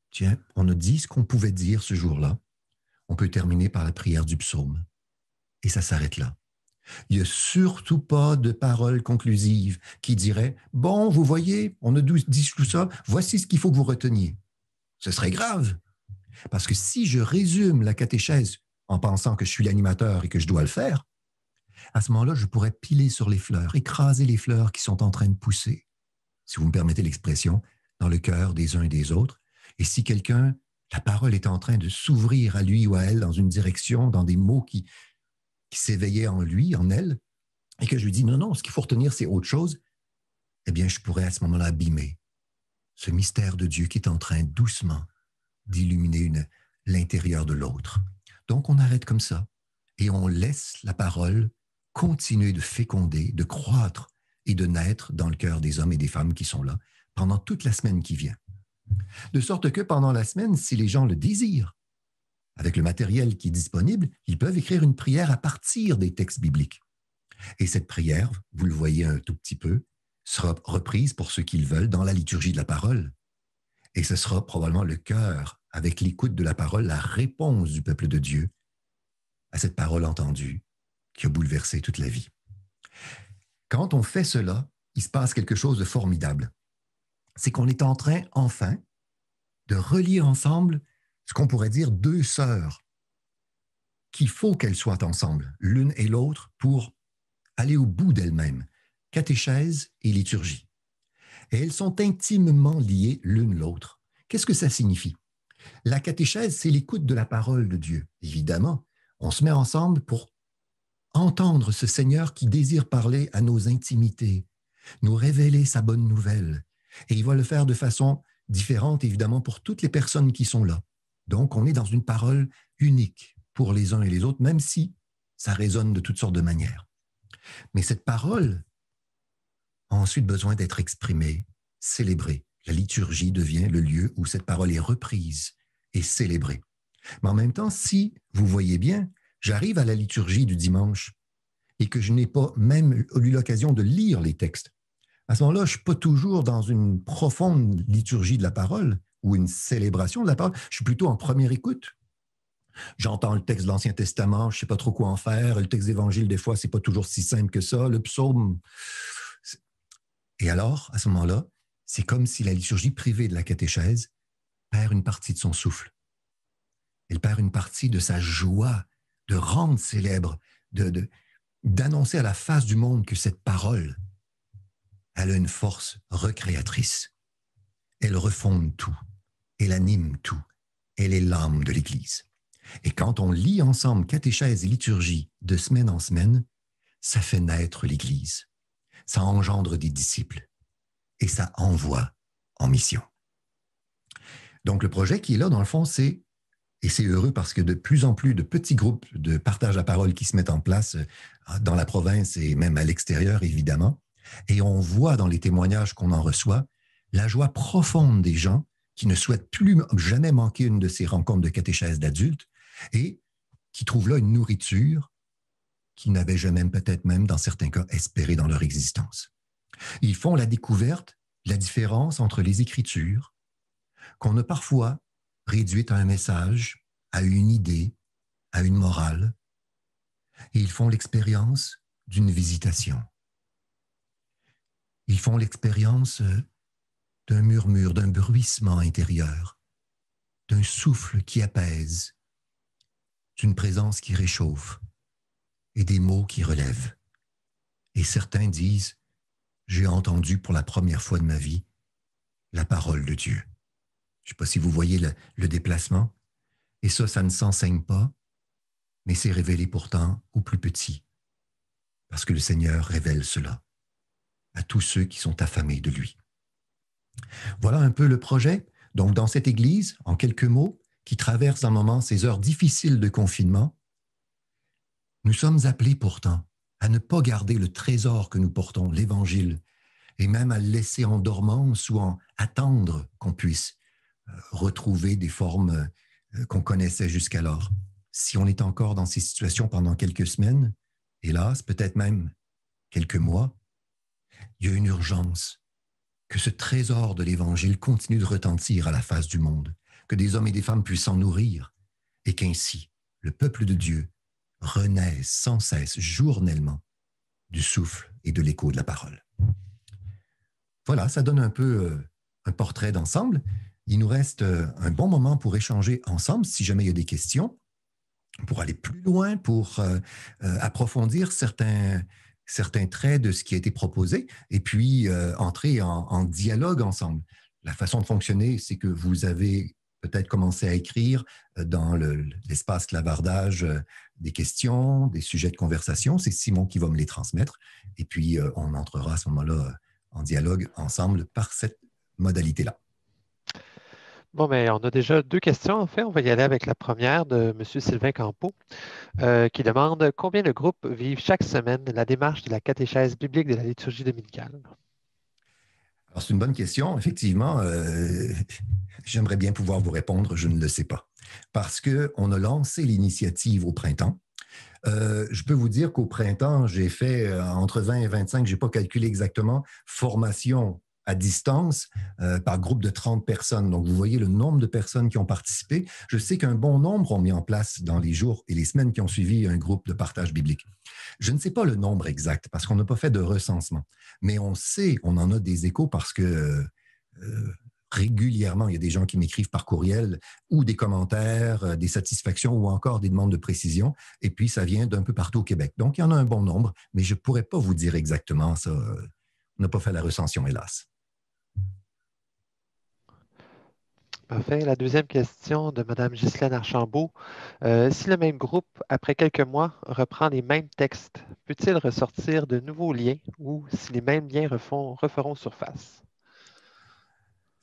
tiens, on a dit ce qu'on pouvait dire ce jour-là. On peut terminer par la prière du psaume. Et ça s'arrête là. Il n'y a surtout pas de parole conclusive qui dirait « Bon, vous voyez, on a dit tout ça, voici ce qu'il faut que vous reteniez. » Ce serait grave. Parce que si je résume la catéchèse en pensant que je suis l'animateur et que je dois le faire, à ce moment-là, je pourrais piler sur les fleurs, écraser les fleurs qui sont en train de pousser, si vous me permettez l'expression, dans le cœur des uns et des autres. Et si quelqu'un, la parole est en train de s'ouvrir à lui ou à elle dans une direction, dans des mots qui s'éveillaient en lui, en elle, et que je lui dis non, non, ce qu'il faut retenir, c'est autre chose, eh bien, je pourrais à ce moment-là abîmer ce mystère de Dieu qui est en train doucement d'illuminer l'intérieur de l'autre. Donc, on arrête comme ça et on laisse la parole continuer de féconder, de croître et de naître dans le cœur des hommes et des femmes qui sont là pendant toute la semaine qui vient. De sorte que pendant la semaine, si les gens le désirent, avec le matériel qui est disponible, ils peuvent écrire une prière à partir des textes bibliques. Et cette prière, vous le voyez un tout petit peu, sera reprise pour ceux qui le veulent dans la liturgie de la parole. Et ce sera probablement le cœur, avec l'écoute de la parole, la réponse du peuple de Dieu à cette parole entendue qui a bouleversé toute la vie. Quand on fait cela, il se passe quelque chose de formidable. C'est qu'on est en train, enfin, de relier ensemble ce qu'on pourrait dire deux sœurs, qu'il faut qu'elles soient ensemble, l'une et l'autre, pour aller au bout d'elles-mêmes, catéchèse et liturgie. Et elles sont intimement liées l'une l'autre. Qu'est-ce que ça signifie? La catéchèse, c'est l'écoute de la parole de Dieu. Évidemment, on se met ensemble pour entendre ce Seigneur qui désire parler à nos intimités, nous révéler sa bonne nouvelle. Et il va le faire de façon différente, évidemment, pour toutes les personnes qui sont là. Donc, on est dans une parole unique pour les uns et les autres, même si ça résonne de toutes sortes de manières. Mais cette parole a ensuite besoin d'être exprimée, célébrée. La liturgie devient le lieu où cette parole est reprise et célébrée. Mais en même temps, si vous voyez bien, j'arrive à la liturgie du dimanche et que je n'ai pas même eu l'occasion de lire les textes, à ce moment-là, je ne suis pas toujours dans une profonde liturgie de la parole ou une célébration de la parole, je suis plutôt en première écoute. J'entends le texte de l'Ancien Testament, je ne sais pas trop quoi en faire. Le texte d'Évangile, des fois, ce n'est pas toujours si simple que ça. Le psaume. Et alors, à ce moment-là, c'est comme si la liturgie privée de la catéchèse perd une partie de son souffle. Elle perd une partie de sa joie de rendre célèbre, d'annoncer à la face du monde que cette parole, elle a une force recréatrice. Elle refonde tout. Elle anime tout. Elle est l'âme de l'Église. Et quand on lit ensemble catéchèse et liturgie de semaine en semaine, ça fait naître l'Église. Ça engendre des disciples et ça envoie en mission. Donc le projet qui est là, dans le fond, c'est, et c'est heureux parce que de plus en plus de petits groupes de partage à parole qui se mettent en place dans la province et même à l'extérieur, évidemment, et on voit dans les témoignages qu'on en reçoit la joie profonde des gens qui ne souhaitent plus jamais manquer une de ces rencontres de catéchèse d'adultes et qui trouvent là une nourriture qu'ils n'avaient jamais, peut-être même dans certains cas, espéré dans leur existence. Ils font la découverte de la différence entre les Écritures, qu'on a parfois réduites à un message, à une idée, à une morale, et ils font l'expérience d'une visitation. Ils font l'expérience d'un murmure, d'un bruissement intérieur, d'un souffle qui apaise, d'une présence qui réchauffe et des mots qui relèvent. Et certains disent, j'ai entendu pour la première fois de ma vie la parole de Dieu. Je ne sais pas si vous voyez le déplacement. Et ça ne s'enseigne pas, mais c'est révélé pourtant aux plus petits, parce que le Seigneur révèle cela à tous ceux qui sont affamés de lui. Voilà un peu le projet. Donc, dans cette Église, en quelques mots, qui traverse un moment ces heures difficiles de confinement, nous sommes appelés pourtant à ne pas garder le trésor que nous portons, l'Évangile, et même à le laisser en dormance ou en attendre qu'on puisse retrouver des formes qu'on connaissait jusqu'alors. Si on est encore dans ces situations pendant quelques semaines, hélas, peut-être même quelques mois, il y a une urgence que ce trésor de l'Évangile continue de retentir à la face du monde, que des hommes et des femmes puissent s'en nourrir, et qu'ainsi le peuple de Dieu renaisse sans cesse, journellement, du souffle et de l'écho de la parole. Voilà, ça donne un peu un portrait d'ensemble. Il nous reste un bon moment pour échanger ensemble, si jamais il y a des questions, pour aller plus loin, pour approfondir certains traits de ce qui a été proposé, et puis entrer en dialogue ensemble. La façon de fonctionner, c'est que vous avez peut-être commencé à écrire dans l'espace clavardage des questions, des sujets de conversation. C'est Simon qui va me les transmettre, et puis on entrera à ce moment-là en dialogue ensemble par cette modalité-là. Bon, mais on a déjà deux questions. En fait, on va y aller avec la première de M. Sylvain Campeau, qui demande combien de groupes vivent chaque semaine la démarche de la catéchèse biblique de la liturgie dominicale? Alors, c'est une bonne question. Effectivement, j'aimerais bien pouvoir vous répondre, je ne le sais pas. Parce qu'on a lancé l'initiative au printemps. Je peux vous dire qu'au printemps, j'ai fait entre 20 et 25, je n'ai pas calculé exactement, formation à distance par groupe de 30 personnes. Donc, vous voyez le nombre de personnes qui ont participé. Je sais qu'un bon nombre ont mis en place dans les jours et les semaines qui ont suivi un groupe de partage biblique. Je ne sais pas le nombre exact parce qu'on n'a pas fait de recensement, mais on sait, on en a des échos parce que régulièrement, il y a des gens qui m'écrivent par courriel ou des commentaires, des satisfactions ou encore des demandes de précision. Et puis, ça vient d'un peu partout au Québec. Donc, il y en a un bon nombre, mais je ne pourrais pas vous dire exactement ça. On n'a pas fait la recension, hélas. Parfait. La deuxième question de Mme Ghislaine Archambault. Si le même groupe, après quelques mois, reprend les mêmes textes, peut-il ressortir de nouveaux liens ou si les mêmes liens referont surface?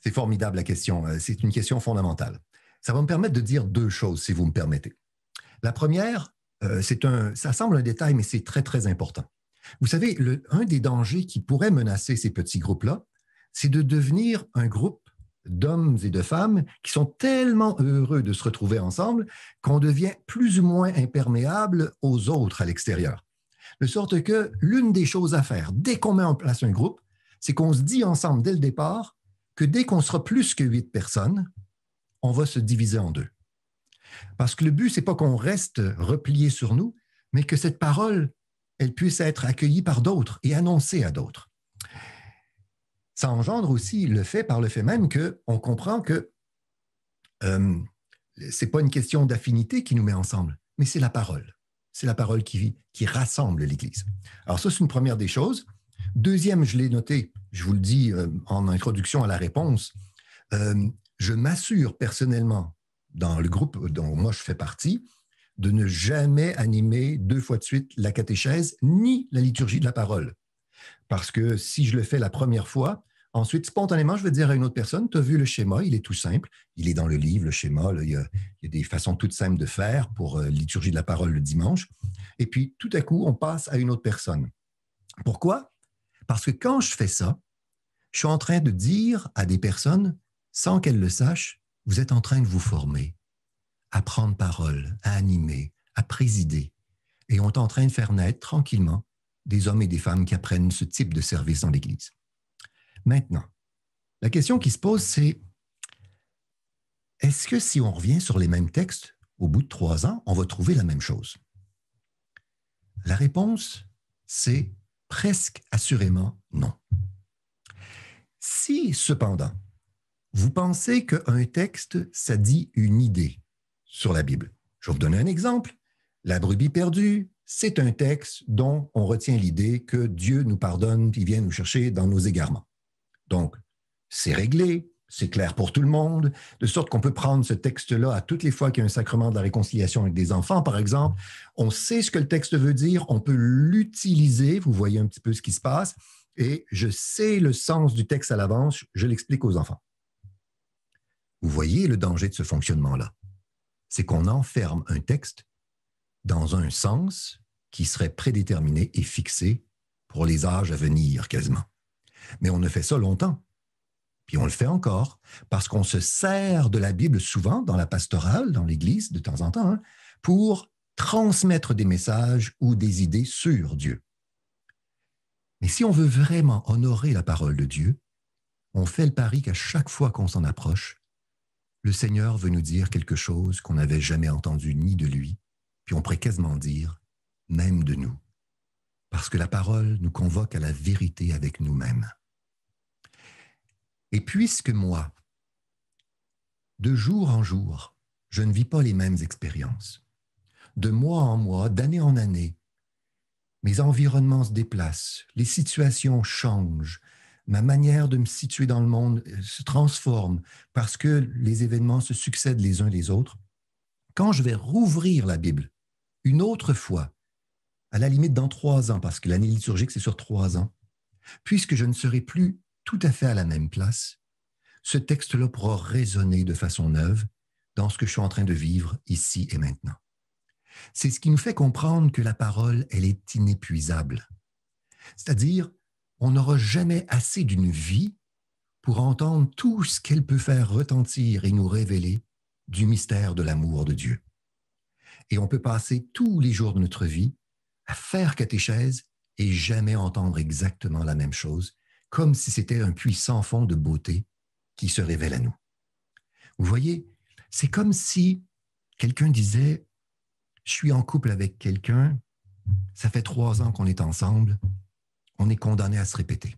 C'est formidable la question. C'est une question fondamentale. Ça va me permettre de dire deux choses, si vous me permettez. La première, ça semble un détail, mais c'est très, très important. Vous savez, un des dangers qui pourrait menacer ces petits groupes-là, c'est de devenir un groupe d'hommes et de femmes qui sont tellement heureux de se retrouver ensemble qu'on devient plus ou moins imperméable aux autres à l'extérieur. De sorte que l'une des choses à faire, dès qu'on met en place un groupe, c'est qu'on se dit ensemble dès le départ que dès qu'on sera plus que 8 personnes, on va se diviser en deux. Parce que le but, ce n'est pas qu'on reste replié sur nous, mais que cette parole, elle puisse être accueillie par d'autres et annoncée à d'autres. Ça engendre aussi par le fait même qu'on comprend que ce n'est pas une question d'affinité qui nous met ensemble, mais c'est la parole. C'est la parole qui rassemble l'Église. Alors ça, c'est une première des choses. Deuxième, je l'ai noté, je vous le dis en introduction à la réponse, je m'assure personnellement, dans le groupe dont moi je fais partie, de ne jamais animer 2 fois de suite la catéchèse ni la liturgie de la parole. Parce que si je le fais la première fois, ensuite, spontanément, je vais dire à une autre personne, tu as vu le schéma, il est tout simple, il est dans le livre, le schéma, là, il y a des façons toutes simples de faire pour liturgie de la parole le dimanche. Et puis, tout à coup, on passe à une autre personne. Pourquoi? Parce que quand je fais ça, je suis en train de dire à des personnes, sans qu'elles le sachent, vous êtes en train de vous former, à prendre parole, à animer, à présider. Et on est en train de faire naître tranquillement des hommes et des femmes qui apprennent ce type de service dans l'Église. Maintenant, la question qui se pose, c'est est-ce que si on revient sur les mêmes textes, au bout de 3 ans, on va trouver la même chose? La réponse, c'est presque assurément non. Si, cependant, vous pensez qu'un texte, ça dit une idée sur la Bible, je vais vous donner un exemple. La brebis perdue, c'est un texte dont on retient l'idée que Dieu nous pardonne et vient nous chercher dans nos égarements. Donc, c'est réglé, c'est clair pour tout le monde, de sorte qu'on peut prendre ce texte-là à toutes les fois qu'il y a un sacrement de la réconciliation avec des enfants, par exemple. On sait ce que le texte veut dire, on peut l'utiliser, vous voyez un petit peu ce qui se passe, et je sais le sens du texte à l'avance, je l'explique aux enfants. Vous voyez le danger de ce fonctionnement-là. C'est qu'on enferme un texte dans un sens qui serait prédéterminé et fixé pour les âges à venir quasiment. Mais on a fait ça longtemps. Puis on le fait encore parce qu'on se sert de la Bible souvent dans la pastorale, dans l'Église de temps en temps, hein, pour transmettre des messages ou des idées sur Dieu. Mais si on veut vraiment honorer la parole de Dieu, on fait le pari qu'à chaque fois qu'on s'en approche, le Seigneur veut nous dire quelque chose qu'on n'avait jamais entendu ni de lui, puis on pourrait quasiment dire même de nous. Parce que la parole nous convoque à la vérité avec nous-mêmes. Et puisque moi, de jour en jour, je ne vis pas les mêmes expériences, de mois en mois, d'année en année, mes environnements se déplacent, les situations changent, ma manière de me situer dans le monde se transforme parce que les événements se succèdent les uns les autres. Quand je vais rouvrir la Bible une autre fois, à la limite dans 3 ans, parce que l'année liturgique, c'est sur 3 ans, puisque je ne serai plus tout à fait à la même place, ce texte-là pourra résonner de façon neuve dans ce que je suis en train de vivre ici et maintenant. C'est ce qui nous fait comprendre que la parole, elle est inépuisable. C'est-à-dire, on n'aura jamais assez d'une vie pour entendre tout ce qu'elle peut faire retentir et nous révéler du mystère de l'amour de Dieu. Et on peut passer tous les jours de notre vie à faire catéchèse et jamais entendre exactement la même chose, comme si c'était un puits sans fond de beauté qui se révèle à nous. Vous voyez, c'est comme si quelqu'un disait « Je suis en couple avec quelqu'un, ça fait 3 ans qu'on est ensemble, on est condamné à se répéter. »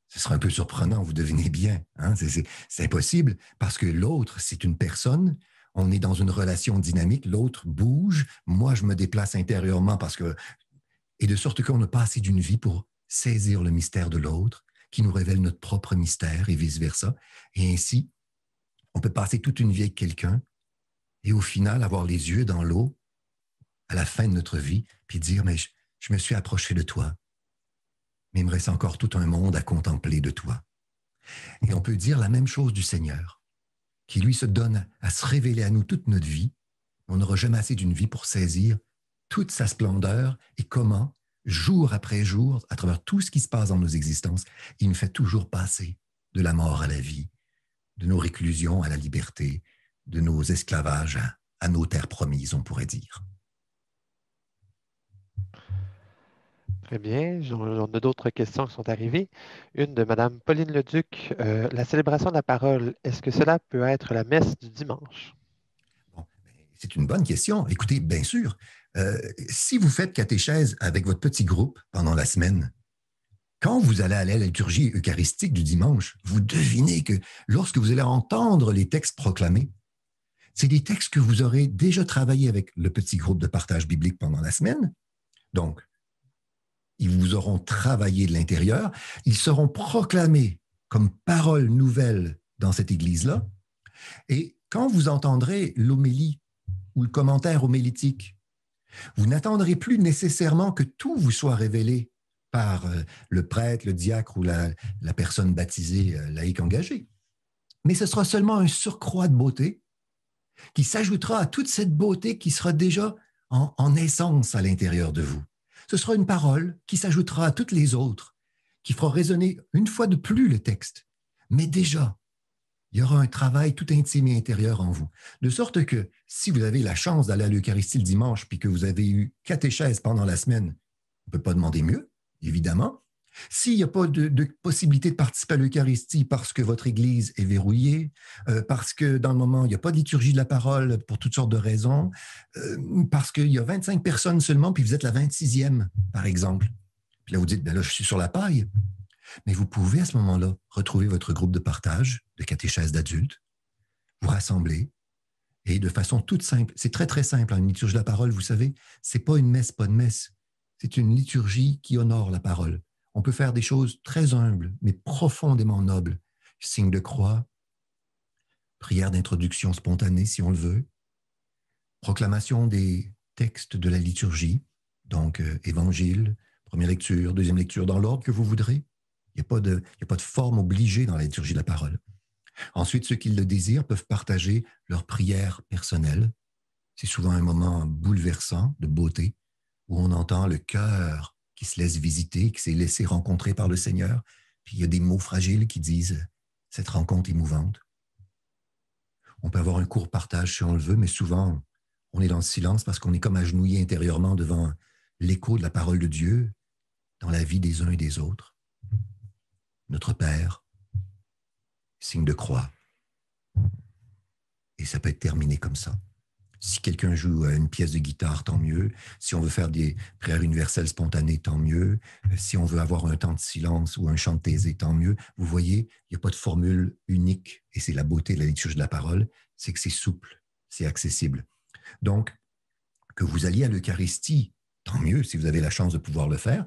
Ce serait un peu surprenant, vous devinez bien. Hein? C'est impossible parce que l'autre, c'est une personne, on est dans une relation dynamique, l'autre bouge, moi je me déplace intérieurement et de sorte qu'on n'a pas assez d'une vie pour saisir le mystère de l'autre, qui nous révèle notre propre mystère et vice-versa. Et ainsi, on peut passer toute une vie avec quelqu'un et au final avoir les yeux dans l'eau à la fin de notre vie, puis dire, mais je me suis approché de toi, mais il me reste encore tout un monde à contempler de toi. Et on peut dire la même chose du Seigneur, qui lui se donne à se révéler à nous toute notre vie. On n'aura jamais assez d'une vie pour saisir toute sa splendeur et comment, jour après jour, à travers tout ce qui se passe dans nos existences, il nous fait toujours passer de la mort à la vie, de nos réclusions à la liberté, de nos esclavages à nos terres promises, on pourrait dire. Très bien. On a d'autres questions qui sont arrivées. Une de Mme Pauline Leduc. La célébration de la parole, est-ce que cela peut être la messe du dimanche? Bon. C'est une bonne question. Écoutez, bien sûr, si vous faites catéchèse avec votre petit groupe pendant la semaine, quand vous allez à la liturgie eucharistique du dimanche, vous devinez que lorsque vous allez entendre les textes proclamés, c'est des textes que vous aurez déjà travaillé avec le petit groupe de partage biblique pendant la semaine. Donc, ils vous auront travaillé de l'intérieur, ils seront proclamés comme paroles nouvelles dans cette église-là. Et quand vous entendrez l'homélie ou le commentaire homélitique, vous n'attendrez plus nécessairement que tout vous soit révélé par le prêtre, le diacre ou la personne baptisée laïque engagée. Mais ce sera seulement un surcroît de beauté qui s'ajoutera à toute cette beauté qui sera déjà en essence à l'intérieur de vous. Ce sera une parole qui s'ajoutera à toutes les autres, qui fera résonner une fois de plus le texte. Mais déjà, il y aura un travail tout intime et intérieur en vous. De sorte que si vous avez la chance d'aller à l'Eucharistie le dimanche puis que vous avez eu catéchèse pendant la semaine, on ne peut pas demander mieux, évidemment. S'il n'y a pas de possibilité de participer à l'Eucharistie parce que votre Église est verrouillée, parce que dans le moment, il n'y a pas de liturgie de la parole pour toutes sortes de raisons, parce qu'il y a 25 personnes seulement, puis vous êtes la 26e, par exemple. Puis là, vous dites, ben là, je suis sur la paille. Mais vous pouvez à ce moment-là retrouver votre groupe de partage, de catéchèse d'adultes, vous rassembler, et de façon toute simple. C'est très, très simple, hein, une liturgie de la parole, vous savez, c'est pas une messe, pas de messe. C'est une liturgie qui honore la parole. On peut faire des choses très humbles, mais profondément nobles. Signe de croix, prière d'introduction spontanée, si on le veut, proclamation des textes de la liturgie, donc évangile, première lecture, deuxième lecture, dans l'ordre que vous voudrez. Il n'y a pas de forme obligée dans la liturgie de la parole. Ensuite, ceux qui le désirent peuvent partager leur prière personnelle. C'est souvent un moment bouleversant de beauté, où on entend le cœur qui se laisse visiter, qui s'est laissé rencontrer par le Seigneur. Puis il y a des mots fragiles qui disent cette rencontre émouvante. On peut avoir un court partage si on le veut, mais souvent, on est dans le silence parce qu'on est comme agenouillé intérieurement devant l'écho de la parole de Dieu dans la vie des uns et des autres. Notre Père, signe de croix. Et ça peut être terminé comme ça. Si quelqu'un joue une pièce de guitare, tant mieux. Si on veut faire des prières universelles spontanées, tant mieux. Si on veut avoir un temps de silence ou un chant de thésée, tant mieux. Vous voyez, il n'y a pas de formule unique. Et c'est la beauté de la liturgie de la parole, c'est que c'est souple, c'est accessible. Donc, que vous alliez à l'Eucharistie, tant mieux si vous avez la chance de pouvoir le faire.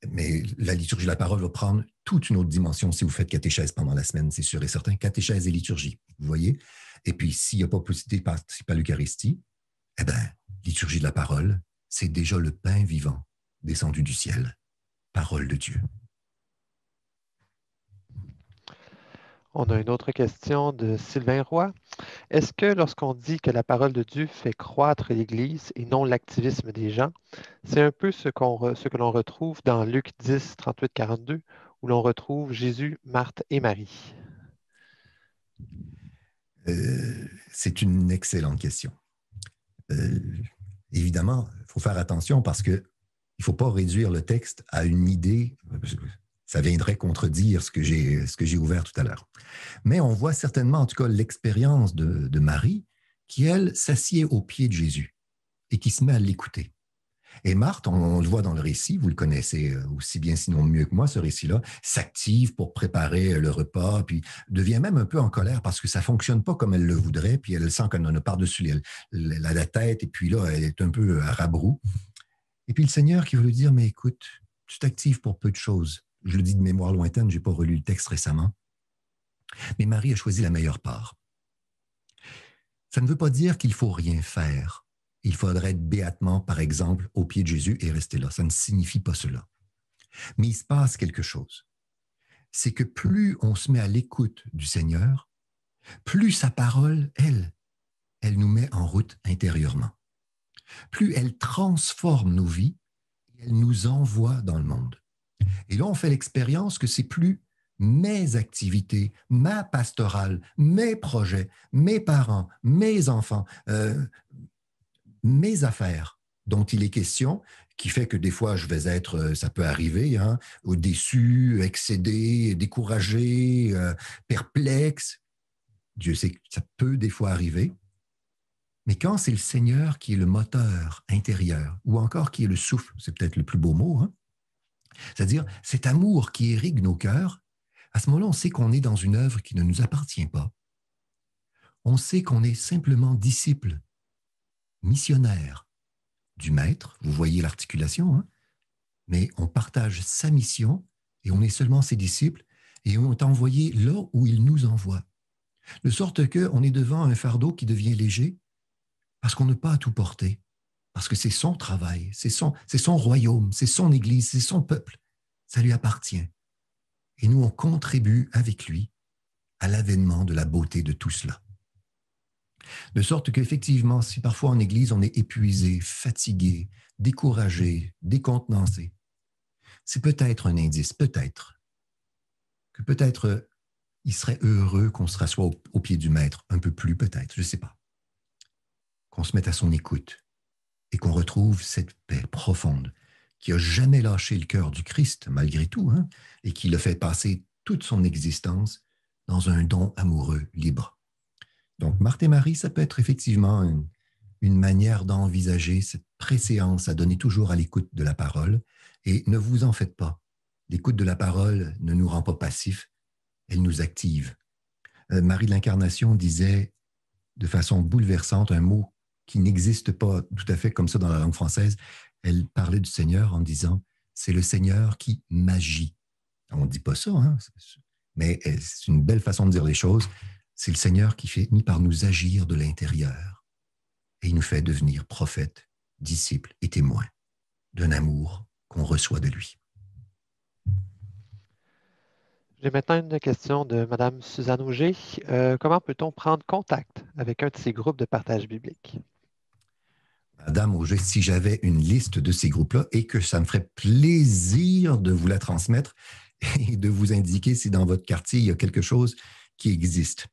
Mais la liturgie de la parole va prendre toute une autre dimension si vous faites catéchèse pendant la semaine, c'est sûr et certain. Catéchèse et liturgie, vous voyez. Et puis, s'il n'y a pas possibilité de participer à l'Eucharistie, eh bien, liturgie de la parole, c'est déjà le pain vivant descendu du ciel. Parole de Dieu. On a une autre question de Sylvain Roy. Est-ce que lorsqu'on dit que la parole de Dieu fait croître l'Église et non l'activisme des gens, c'est un peu ce que l'on retrouve dans Luc 10, 38, 42, où l'on retrouve Jésus, Marthe et Marie? C'est une excellente question. Évidemment, il faut faire attention parce qu'il ne faut pas réduire le texte à une idée. Ça viendrait contredire ce que j'ai ouvert tout à l'heure. Mais on voit certainement, en tout cas, l'expérience de Marie qui, elle, s'assied aux pieds de Jésus et qui se met à l'écouter. Et Marthe, on le voit dans le récit, vous le connaissez aussi bien sinon mieux que moi, ce récit-là, s'active pour préparer le repas, puis devient même un peu en colère parce que ça ne fonctionne pas comme elle le voudrait, puis elle sent qu'elle en a par-dessus la tête, et puis là, elle est un peu à rabroux. Et puis le Seigneur qui veut lui dire, mais écoute, tu t'actives pour peu de choses. Je le dis de mémoire lointaine, je n'ai pas relu le texte récemment. Mais Marie a choisi la meilleure part. Ça ne veut pas dire qu'il ne faut rien faire. Il faudrait être béatement, par exemple, au pied de Jésus et rester là. Ça ne signifie pas cela. Mais il se passe quelque chose. C'est que plus on se met à l'écoute du Seigneur, plus sa parole, elle nous met en route intérieurement. Plus elle transforme nos vies, elle nous envoie dans le monde. Et là, on fait l'expérience que c'est plus mes activités, ma pastorale, mes projets, mes parents, mes enfants, mes affaires dont il est question, qui fait que des fois, je vais être, ça peut arriver, hein, déçu, excédé, découragé, perplexe. Dieu sait que ça peut des fois arriver. Mais quand c'est le Seigneur qui est le moteur intérieur, ou encore qui est le souffle, c'est peut-être le plus beau mot, hein? C'est-à-dire cet amour qui irrigue nos cœurs, à ce moment-là, on sait qu'on est dans une œuvre qui ne nous appartient pas. On sait qu'on est simplement disciple, missionnaire du Maître, vous voyez l'articulation, hein? Mais on partage sa mission et on est seulement ses disciples et on est envoyé là où il nous envoie. De sorte qu'on est devant un fardeau qui devient léger parce qu'on n'a pas à tout porter, parce que c'est son travail, c'est son royaume, c'est son Église, c'est son peuple. Ça lui appartient. Et nous, on contribue avec lui à l'avènement de la beauté de tout cela. De sorte qu'effectivement, si parfois en Église, on est épuisé, fatigué, découragé, décontenancé, c'est peut-être un indice, peut-être il serait heureux qu'on se rassoie au pied du Maître, un peu plus peut-être, je ne sais pas. Qu'on se mette à son écoute et qu'on retrouve cette paix profonde qui n'a jamais lâché le cœur du Christ, malgré tout, hein, et qui le fait passer toute son existence dans un don amoureux libre. Donc, Marthe et Marie, ça peut être effectivement une manière d'envisager cette préséance à donner toujours à l'écoute de la parole. Et ne vous en faites pas. L'écoute de la parole ne nous rend pas passifs, elle nous active. Marie de l'Incarnation disait de façon bouleversante un mot qui n'existe pas tout à fait comme ça dans la langue française. Elle parlait du Seigneur en disant « c'est le Seigneur qui m'agit ». On ne dit pas ça, hein? Mais c'est une belle façon de dire les choses. C'est le Seigneur qui finit par nous agir de l'intérieur et il nous fait devenir prophètes, disciples et témoins d'un amour qu'on reçoit de lui. J'ai maintenant une question de Mme Suzanne Auger. Comment peut-on prendre contact avec un de ces groupes de partage biblique? Madame Auger, si j'avais une liste de ces groupes-là et que ça me ferait plaisir de vous la transmettre et de vous indiquer si dans votre quartier, il y a quelque chose qui existe.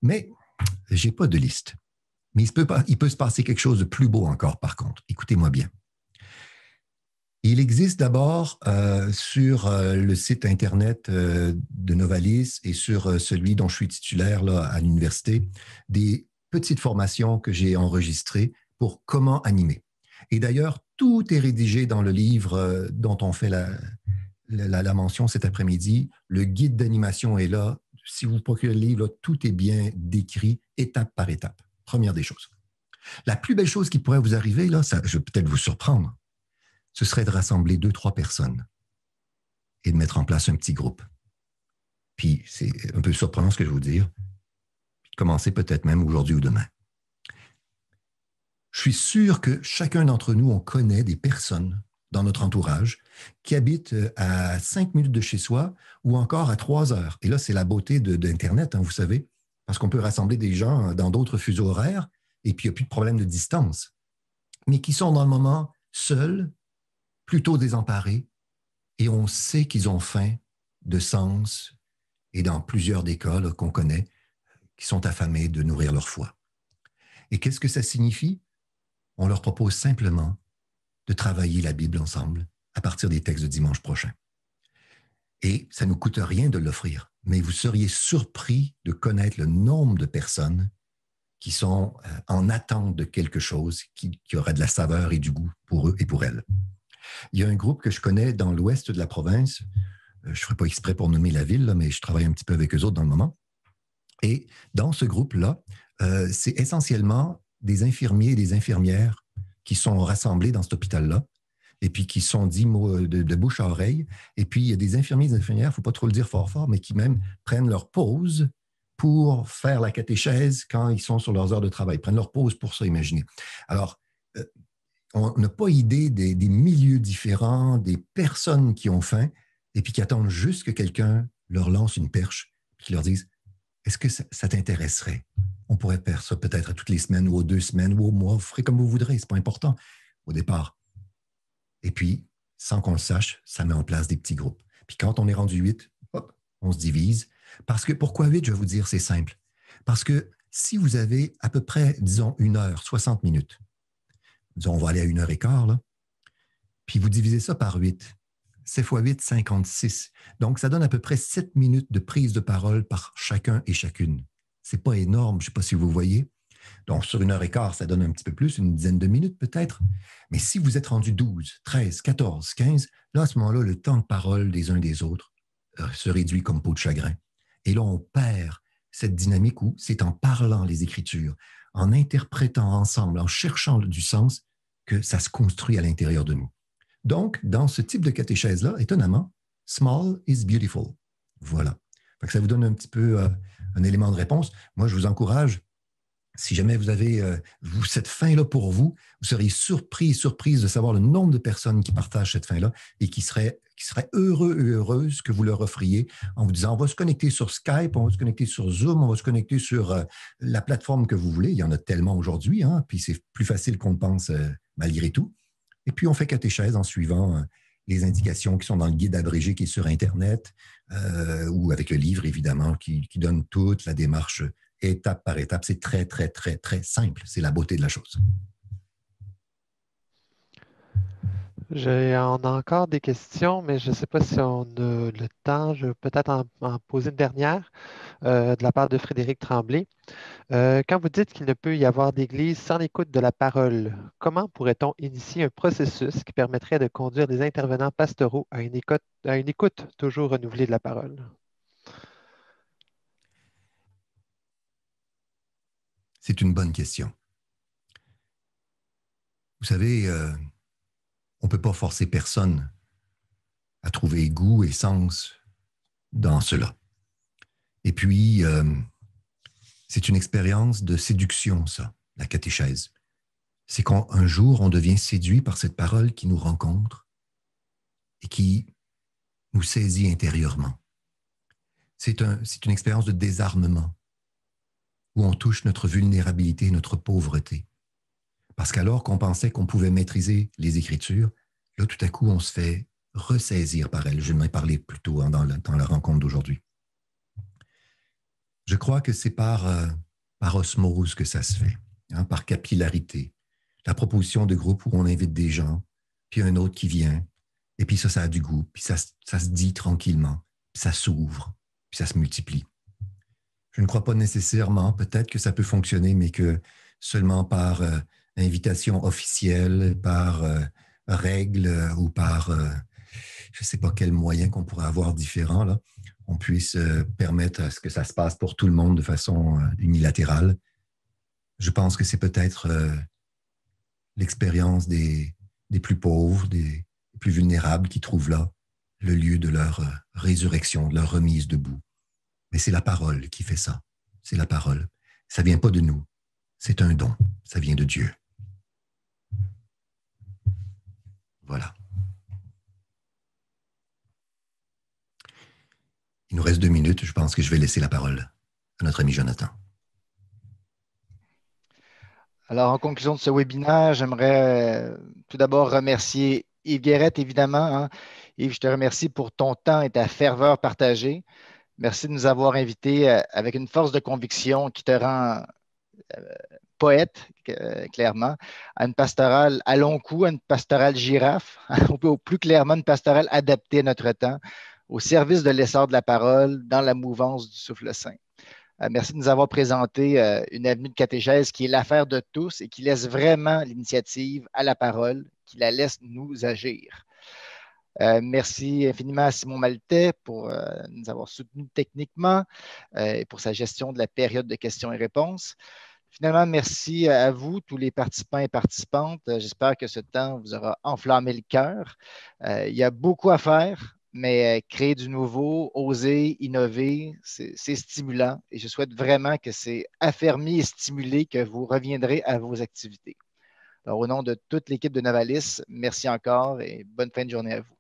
Mais je n'ai pas de liste. Mais il peut se passer quelque chose de plus beau encore, par contre. Écoutez-moi bien. Il existe d'abord sur le site Internet de Novalis et sur celui dont je suis titulaire là, à l'université, des petites formations que j'ai enregistrées pour comment animer. Et d'ailleurs, tout est rédigé dans le livre dont on fait la mention cet après-midi. Le guide d'animation est là. Si vous procurez le livre, là, tout est bien décrit, étape par étape. Première des choses. La plus belle chose qui pourrait vous arriver, là, ça, je vais peut-être vous surprendre, ce serait de rassembler 2-3 personnes et de mettre en place un petit groupe. Puis, c'est un peu surprenant ce que je vais vous dire, puis de commencer peut-être même aujourd'hui ou demain. Je suis sûr que chacun d'entre nous, on connaît des personnes dans notre entourage qui habitent à 5 minutes de chez soi ou encore à 3 heures. Et là, c'est la beauté d'Internet, hein, vous savez, parce qu'on peut rassembler des gens dans d'autres fuseaux horaires et puis il n'y a plus de problème de distance, mais qui sont dans le moment seuls, plutôt désemparés, et on sait qu'ils ont faim de sens, et dans plusieurs des cas qu'on connaît, qui sont affamés de nourrir leur foi. Et qu'est-ce que ça signifie? On leur propose simplement de travailler la Bible ensemble à partir des textes de dimanche prochain. Et ça ne nous coûte rien de l'offrir, mais vous seriez surpris de connaître le nombre de personnes qui sont en attente de quelque chose qui aura de la saveur et du goût pour eux et pour elles. Il y a un groupe que je connais dans l'ouest de la province. Je ne ferai pas exprès pour nommer la ville, là, mais je travaille un petit peu avec eux autres dans le moment. Et dans ce groupe-là, c'est essentiellement des infirmiers et des infirmières qui sont rassemblés dans cet hôpital-là et puis qui sont dits de bouche à oreille. Et puis, il y a des infirmiers et des infirmières, il ne faut pas trop le dire fort, mais qui même prennent leur pause pour faire la catéchèse quand ils sont sur leurs heures de travail. Ils prennent leur pause pour ça, imaginez. Alors, on n'a pas idée des milieux différents, des personnes qui ont faim et puis qui attendent juste que quelqu'un leur lance une perche et qui leur dise « Est-ce que ça t'intéresserait? On pourrait faire ça peut-être à toutes les semaines ou aux 2 semaines ou au mois. Vous ferez comme vous voudrez, ce n'est pas important au départ. » Et puis, sans qu'on le sache, ça met en place des petits groupes. Puis quand on est rendu 8, hop, on se divise. Parce que, pourquoi 8, je vais vous dire, c'est simple. Parce que si vous avez à peu près, disons, 1 heure, 60 minutes, disons, on va aller à 1h15, là, puis vous divisez ça par 8. 7 fois 8, 56. Donc, ça donne à peu près 7 minutes de prise de parole par chacun et chacune. Ce n'est pas énorme, je ne sais pas si vous voyez, Donc, sur 1 heure et quart, ça donne un petit peu plus, une dizaine de minutes peut-être. Mais si vous êtes rendu 12, 13, 14, 15, là, à ce moment-là, le temps de parole des uns des autres se réduit comme peau de chagrin. Et là, on perd cette dynamique où c'est en parlant les Écritures, en interprétant ensemble, en cherchant du sens, que ça se construit à l'intérieur de nous. Donc, dans ce type de catéchèse-là, étonnamment, small is beautiful. Voilà. Fait que ça vous donne un petit peu un élément de réponse. Moi, je vous encourage, si jamais vous avez cette fin-là pour vous, vous seriez surprise de savoir le nombre de personnes qui partagent cette fin-là et qui seraient heureux et heureuses que vous leur offriez en vous disant, on va se connecter sur Skype, on va se connecter sur Zoom, on va se connecter sur la plateforme que vous voulez. Il y en a tellement aujourd'hui, hein, puis c'est plus facile qu'on le pense malgré tout. Et puis, on fait catéchèse en suivant les indications qui sont dans le guide abrégé qui est sur Internet ou avec le livre, évidemment, qui donne toute la démarche étape par étape. C'est très, très, très, très simple. C'est la beauté de la chose. On a encore des questions, mais je ne sais pas si on a le temps. Je vais peut-être en poser une dernière de la part de Frédéric Tremblay. Quand vous dites qu'il ne peut y avoir d'église sans l'écoute de la parole, comment pourrait-on initier un processus qui permettrait de conduire les intervenants pastoraux à une écoute toujours renouvelée de la parole? C'est une bonne question. Vous savez, on ne peut pas forcer personne à trouver goût et sens dans cela. Et puis, c'est une expérience de séduction, ça, la catéchèse. C'est qu'un jour, on devient séduit par cette parole qui nous rencontre et qui nous saisit intérieurement. C'est une expérience de désarmement où on touche notre vulnérabilité, notre pauvreté. Parce qu'alors qu'on pensait qu'on pouvait maîtriser les Écritures, là, tout à coup, on se fait ressaisir par elles. Je vais en parler plus tôt dans la rencontre d'aujourd'hui. Je crois que c'est par osmose que ça se fait, hein, par capillarité. La proposition de groupe où on invite des gens, puis un autre qui vient, et puis ça a du goût, puis ça se dit tranquillement, puis ça s'ouvre, puis ça se multiplie. Je ne crois pas nécessairement, peut-être que ça peut fonctionner, mais que seulement par invitation officielle, par règle ou par je ne sais pas quel moyen qu'on pourrait avoir différent, là, on puisse permettre à ce que ça se passe pour tout le monde de façon unilatérale. Je pense que c'est peut-être l'expérience des plus pauvres, des plus vulnérables qui trouvent là le lieu de leur résurrection, de leur remise debout. Mais c'est la parole qui fait ça. C'est la parole. Ça ne vient pas de nous. C'est un don. Ça vient de Dieu. Voilà. Il nous reste 2 minutes. Je pense que je vais laisser la parole à notre ami Jonathan. Alors, en conclusion de ce webinaire, j'aimerais tout d'abord remercier Yves Guérette, évidemment, hein. Yves, je te remercie pour ton temps et ta ferveur partagée. Merci de nous avoir invités avec une force de conviction qui te rend poète, clairement, à une pastorale à long cou, à une pastorale girafe, ou plus clairement une pastorale adaptée à notre temps, au service de l'essor de la parole, dans la mouvance du souffle saint. Merci de nous avoir présenté une avenue de catéchèse qui est l'affaire de tous et qui laisse vraiment l'initiative à la parole, qui la laisse nous agir. Merci infiniment à Simon Maltais pour nous avoir soutenus techniquement et pour sa gestion de la période de questions et réponses. Finalement, merci à vous, tous les participants et participantes. J'espère que ce temps vous aura enflammé le cœur. Il y a beaucoup à faire, mais créer du nouveau, oser, innover, c'est stimulant et je souhaite vraiment que c'est affermi et stimulé que vous reviendrez à vos activités. Alors, au nom de toute l'équipe de Novalis, merci encore et bonne fin de journée à vous.